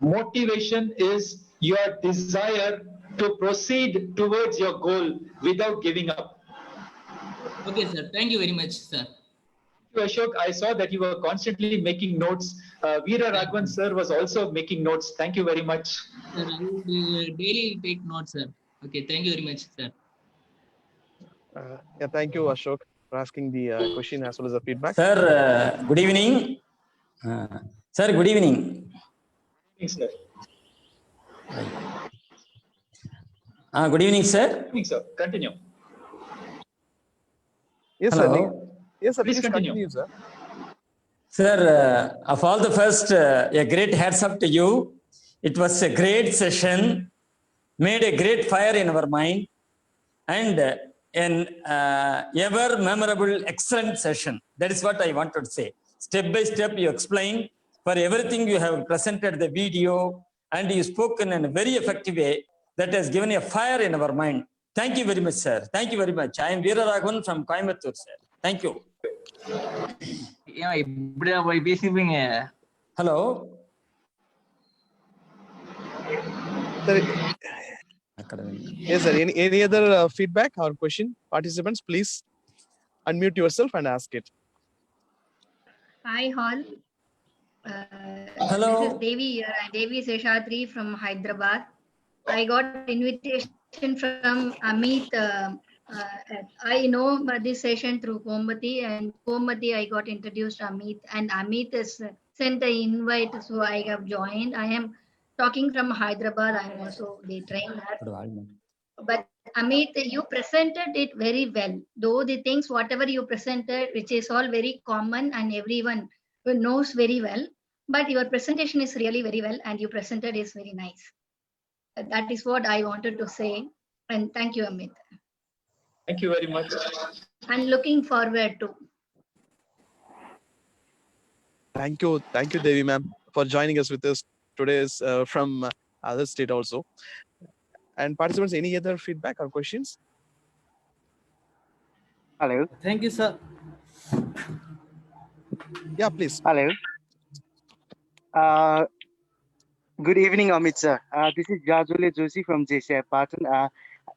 Motivation is your desire to proceed towards your goal without giving up. Okay, sir. Thank you very much, sir. Ashok, I saw that you were constantly making notes. Veera Raghavan sir was also making notes. Thank you very much. Sir, I would daily take notes, sir. Okay, thank you very much, sir. Yeah, thank you, Ashok, for asking the question as well as the feedback. Sir, good evening. Sir, good evening. Thanks, sir. Good evening, sir. Good evening, sir. Continue. Yes, Hello. sir. Yes, sir. Please Please continue. continue, sir. Sir, of all the first, a great hats up to you. It was a great session, made a great fire in our mind, and an ever memorable, excellent session. That is what I wanted to say. Step by step, you explained. For everything, you have presented the video, and you spoke in a very effective way that has given a fire in our mind. Thank you very much, sir. Thank you very much. I am Veera Raghavan from Coimbatore, sir. Thank you. Hello. Sir, yes, sir. Any other feedback or question? Participants, please unmute yourself and ask it. Hi, all. Hello. This is Devi here. I'm Devi Seshadri from Hyderabad. I got invitation from Amit. I know this session through Komati, and Komati I got introduced to Amit, and Amit has sent an invite, so I have joined. I am talking from Hyderabad. I am also the trainer. But Amit, you presented it very well. Though the things, whatever you presented, which is all very common and everyone knows very well, but your presentation is really very well, and you presented is very nice. That is what I wanted to say, and thank you, Amit. Thank you very much. And looking forward to. Thank you, Devi ma'am, for joining us with us today from other state also. And participants, any other feedback or questions? Hello. Thank you, sir. Yeah, please. Hello. Good evening, Amit sir. This is Jajole Joshi from JCI Patan.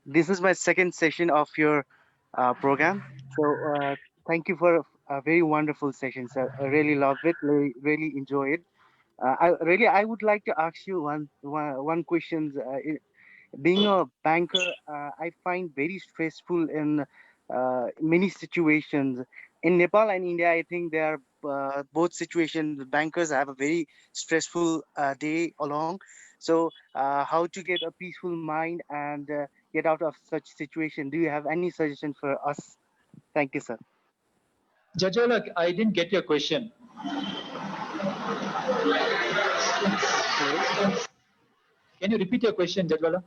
This is my second session of your program. So thank you for a very wonderful session, sir. I really loved it. Really enjoy it. I would like to ask you one question. Being a banker, I find very stressful in many situations. In Nepal and India, I think they are both situations. The bankers have a very stressful day along. So how to get a peaceful mind and get out of such situation? Do you have any suggestion for us? Thank you, sir. Jajola, I didn't get your question. Can you repeat your question, Jajwala?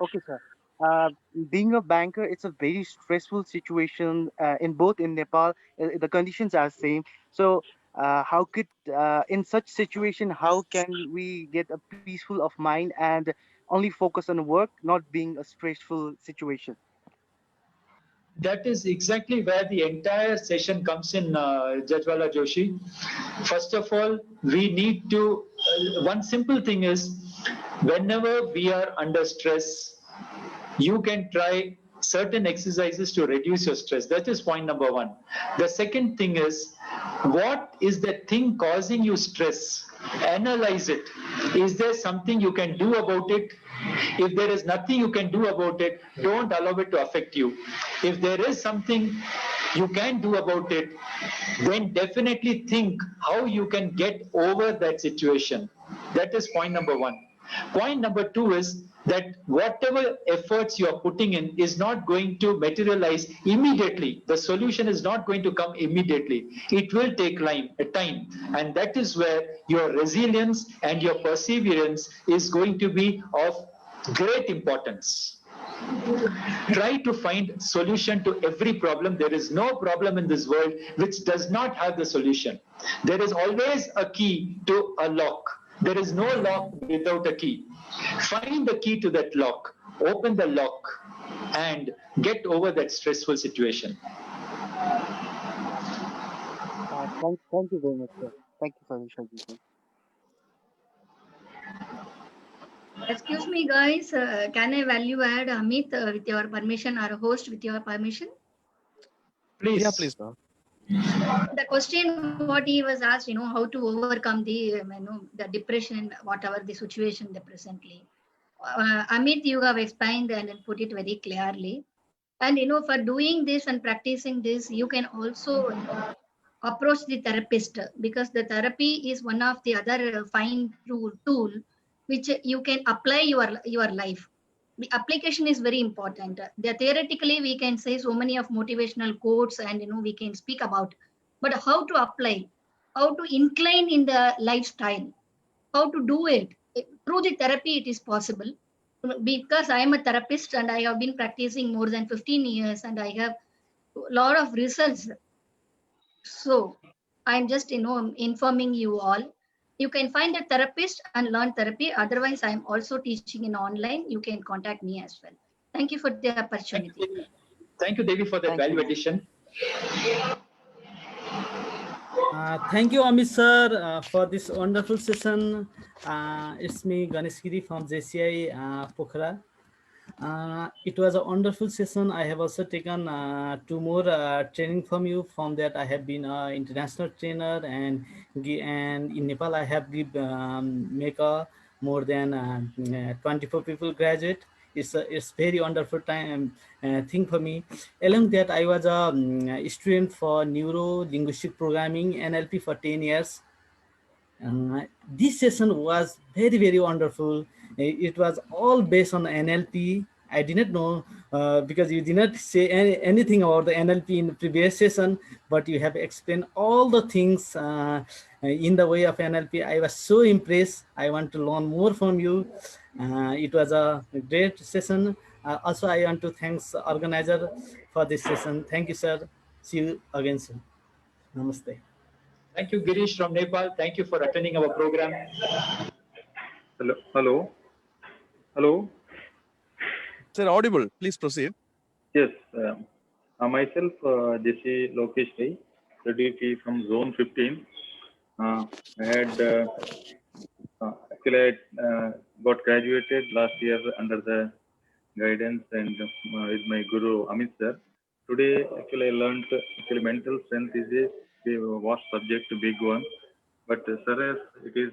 Okay, sir. Being a banker, it's a very stressful situation in Nepal. The conditions are same. So how could in such situation, how can we get a peaceful of mind and only focus on work, not being a stressful situation? That is exactly where the entire session comes in, Jajwala Joshi. First of all, we need to, one simple thing is, whenever we are under stress, you can try certain exercises to reduce your stress. That is point number one. The second thing is, what is the thing causing you stress? Analyze it. Is there something you can do about it? If there is nothing you can do about it, don't allow it to affect you. If there is something you can do about it, then definitely think how you can get over that situation. That is point number one. Point number two is that whatever efforts you are putting in is not going to materialize immediately. The solution is not going to come immediately. It will take time. And that is where your resilience and your perseverance is going to be of great importance. Try to find solution to every problem. There is no problem in this world which does not have the solution. There is always a key to a lock. There is no lock without a key. Find the key to that lock, open the lock, and get over that stressful situation. Thank you very much, sir. Thank you for the suggestion. Excuse me, guys. Can I value add Amit with your permission, or host with your permission? Please. Yeah, please, ma'am. The question what he was asked, how to overcome the the depression, whatever the situation they presently. Amit, you have explained and put it very clearly. And for doing this and practicing this, you can also approach the therapist, because the therapy is one of the other fine tool which you can apply your life. The application is very important. Theoretically, we can say so many of motivational quotes and we can speak about, but how to apply, how to incline in the lifestyle, how to do it through the therapy, it is possible. Because I am a therapist and I have been practicing more than 15 years and I have a lot of results. So I'm just informing you all. You can find a therapist and learn therapy. Otherwise, I'm also teaching in online. You can contact me as well. Thank you for the opportunity. Thank you, Devi, for that value addition. Thank you, Amit sir, for this wonderful session. It's me, Ganesh Giri from JCI Pokhara. It was a wonderful session. I have also taken 2 more training from you. From that, I have been an international trainer, and in Nepal, I have make more than 24 people graduate. It's very wonderful thing for me. Along that, I was a student for neuro linguistic programming NLP for 10 years. This session was very, very wonderful. It was all based on NLP. I didn't know because you did not say anything about the NLP in the previous session, but you have explained all the things in the way of NLP. I was so impressed. I want to learn more from you. It was a great session. Also, I want to thank the organizer for this session. Thank you, sir. See you again soon. Namaste. Thank you, Girish from Nepal. Thank you for attending our program. Hello. Sir, audible. Please proceed. Yes. Myself, Jesse Lokesh Rai, CDP from Zone 15. I had actually got graduated last year under the guidance and with my guru Amit sir. Today, actually, I learned mental strength is a vast subject, big one, but sir, it is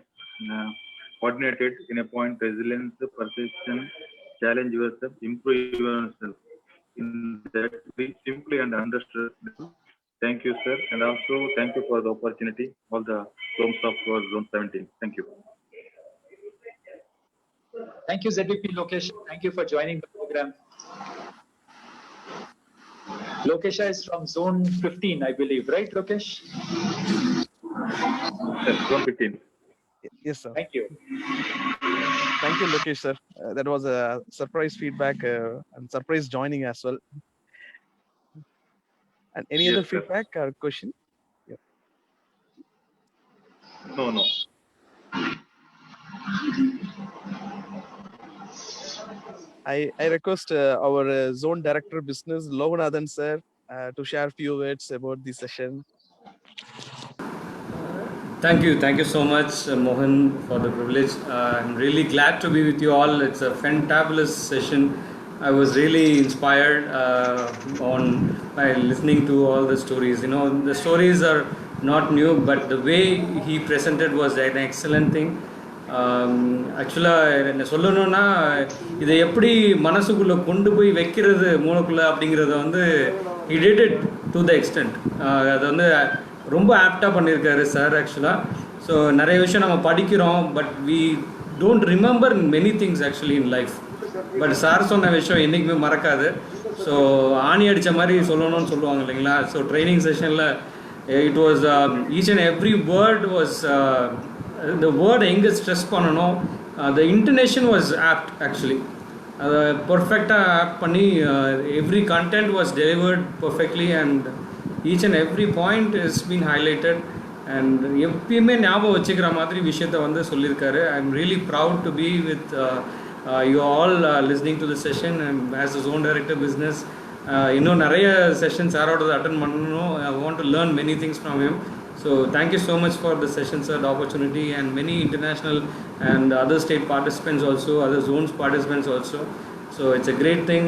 coordinated in a point: resilience, persistence, challenge yourself, improve yourself. In that, we simply and understood. Thank you, sir, and also thank you for the opportunity. All the zones of Zone 17. Thank you. Thank you, ZVP Lokesh. Thank you for joining the program. Lokesha is from Zone 15, I believe, right, Lokesh? Yes, Zone 15. Yes, sir. Thank you. Thank you, Lokesh, sir. That was a surprise feedback and surprise joining as well. And any Yes, other sir. feedback or question? Yeah. No. I request our zone director business, Loganathan sir, to share a few words about the session. Thank you so much, Mohan, for the privilege. I'm really glad to be with you all. It's a fantabulous session. I was really inspired by listening to all the stories. The stories are not new, but the way he presented was an excellent thing. ஆக்சுவலாக என்ன சொல்லணும்னா இதை எப்படி மனசுக்குள்ளே கொண்டு போய் வைக்கிறது மூளைக்குள்ளே அப்படிங்கிறத he did it to the extent. அதை ரொம்ப ஆப்டாக பண்ணியிருக்காரு சார் ஆக்சுவலாக. ஸோ நிறைய விஷயம் நம்ம படிக்கிறோம், but we don't remember many things actually in life. But sir சொன்ன விஷயம் என்றைக்குமே மறக்காது. ஸோ ஆணி அடித்த மாதிரி சொல்லணும்னு சொல்லுவாங்க இல்லைங்களா. ஸோ ட்ரைனிங் செஷனில் it was each and every word was the word எங்கே ஸ்ட்ரெஸ் பண்ணணும், the intonation was apt actually. அதை பர்ஃபெக்டாக ஆப்ட் பண்ணி every content was delivered perfectly and each and every point has been highlighted. And எப்பயுமே ஞாபகம் வச்சுக்கிற மாதிரி விஷயத்த வந்து சொல்லியிருக்காரு. I am really proud to be with you all listening to the session and as a zone director business. இன்னும் நிறைய sessions யாரோட அட்டன் பண்ணணும். I want to learn many things from him. So thank you so much for the session, sir, the opportunity, and many international and other state participants also, other zones participants also. So it's a great thing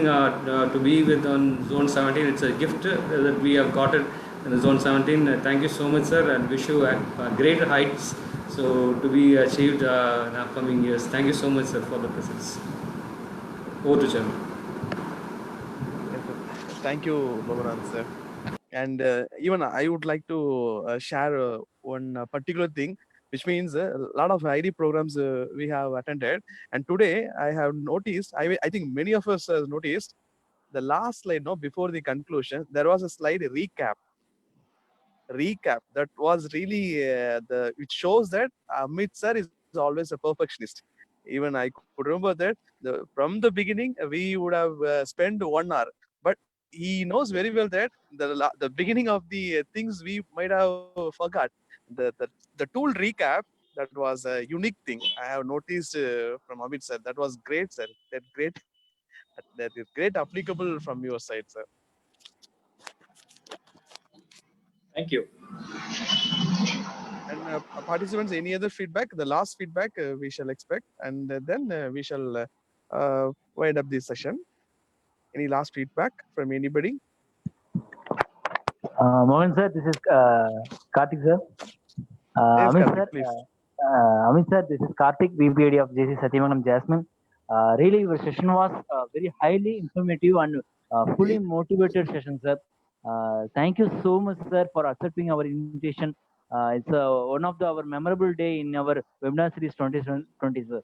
to be with on Zone 17. It's a gift that we have got it in the Zone 17. Thank you so much, sir, and wish you great heights so to be achieved in upcoming years. Thank you so much, sir, for the presence. Over to Chairman. Thank you, Bhagavan, sir. And even I would like to share one particular thing, which means a lot of ID programs we have attended. And today I have noticed, I think many of us have noticed, the last slide, no, before the conclusion, there was a slide recap. That was really it shows that Amit sir is always a perfectionist. Even I could remember that from the beginning we would have spent 1 hour, but he knows very well that the beginning of the things we might have forgot. The tool recap, that was a unique thing I have noticed from Amit sir. That was great, sir. That is great applicable from your side, sir. Thank you. And participants, any other feedback? The last feedback we shall expect, and then we shall wind up this session. Any last feedback from anybody? Mohan sir, this is Karthik sir. Yes, Amit Karthik, sir, please. Amit sir, this is Karthik, VPAD of JC Satyamangalam Jasmine. Really, your session was very highly informative and fully motivated session, sir. Thank you so much, sir, for accepting our invitation. It's one of our memorable day in our webinar series 2020, sir.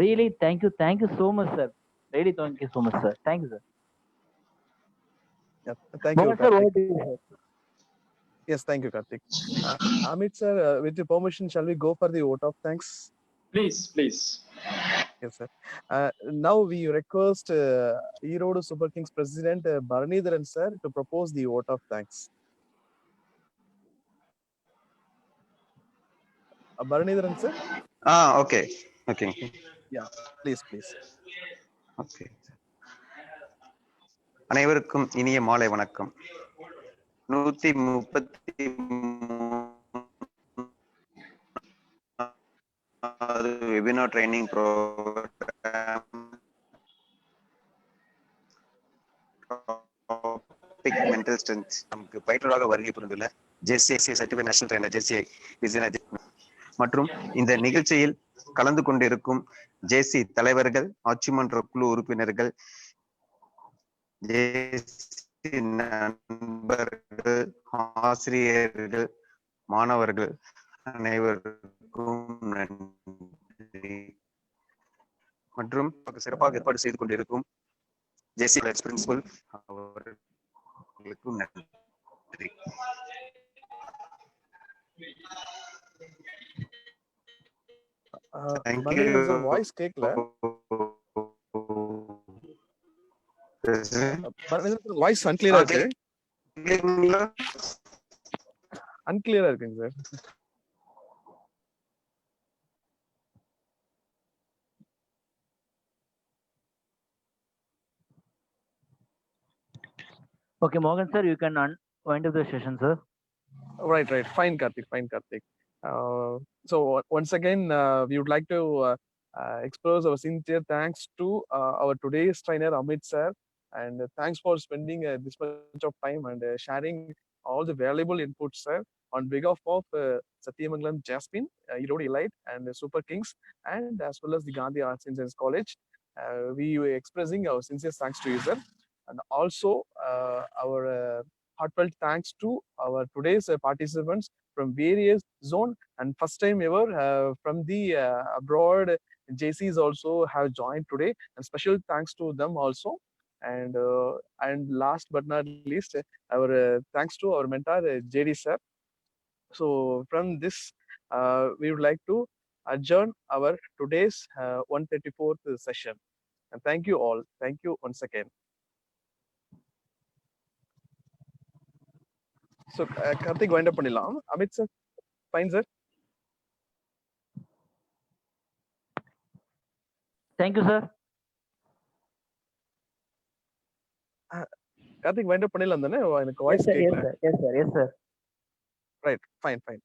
Really, thank you so much, sir. Really, thank you so much, sir. Thank you, sir. Yeah, thank you, Mohan sir, Karthik. over to you, sir. Yes, thank you, Karthik. Amit sir, with your permission, shall we go for the vote of thanks? Please, please. Yes, sir. Now we request Erode Super Kings President Bharanidharan sir to propose the vote of thanks. Bharanidharan sir? Okay. Yeah, please. Okay. அனைவருக்கும் இனிய மாலை வணக்கம். 133 webinar training program mental strength நமக்கு பயிற்றுவராக வருகை புரிந்துள்ள JCI certified national trainer JCI மற்றும் இந்த நிகழ்ச்சியில் கலந்து கொண்டிருக்கும் ஜேசி தலைவர்கள், ஆட்சி மன்ற குழு உறுப்பினர்கள், ஜேசி நண்பர்கள், ஆசிரியர்கள், மாணவர்கள் அனைவருக்கும் நன்றி. மற்றும் சிறப்பாக ஏற்பாடு செய்து கொண்டிருக்கும் ஜேசி பிரின்சிபல் அவர்களுக்கும் நன்றி. வாய்ஸ் கேட்கல. வாய்ஸ் அன்கிளியரா இருக்கு. அன்கிளியரா இருக்குங்க sir. Okay, Morgan sir, you can wind up the session, sir. Right. Fine, Karthik. So once again, we would like to express our sincere thanks to our today's trainer Amit sir, and thanks for spending this much of time and sharing all the valuable inputs, sir. On behalf of Satyamangalam Jasmine, Erode Elite, and Super Kings, and as well as the Gandhi Arts and Science College, we were expressing our sincere thanks to you, sir. And also our heartfelt thanks to our today's participants from various zone, and first time ever from the abroad JCs also have joined today, and special thanks to them also. And last but not least, our thanks to our mentor JD sir. So from this we would like to adjourn our today's 134th session, and thank you all. Thank you once again. So Karthik, wind up பண்ணிடலாம். Amit sir. fine, sir. Thank you, sir. Karthik wind up பண்ணலாம் தானே? எனக்கு Yes, voice sir. Yes, கேட்கல. sir. Yes, sir. Yes, sir. Right, fine, fine.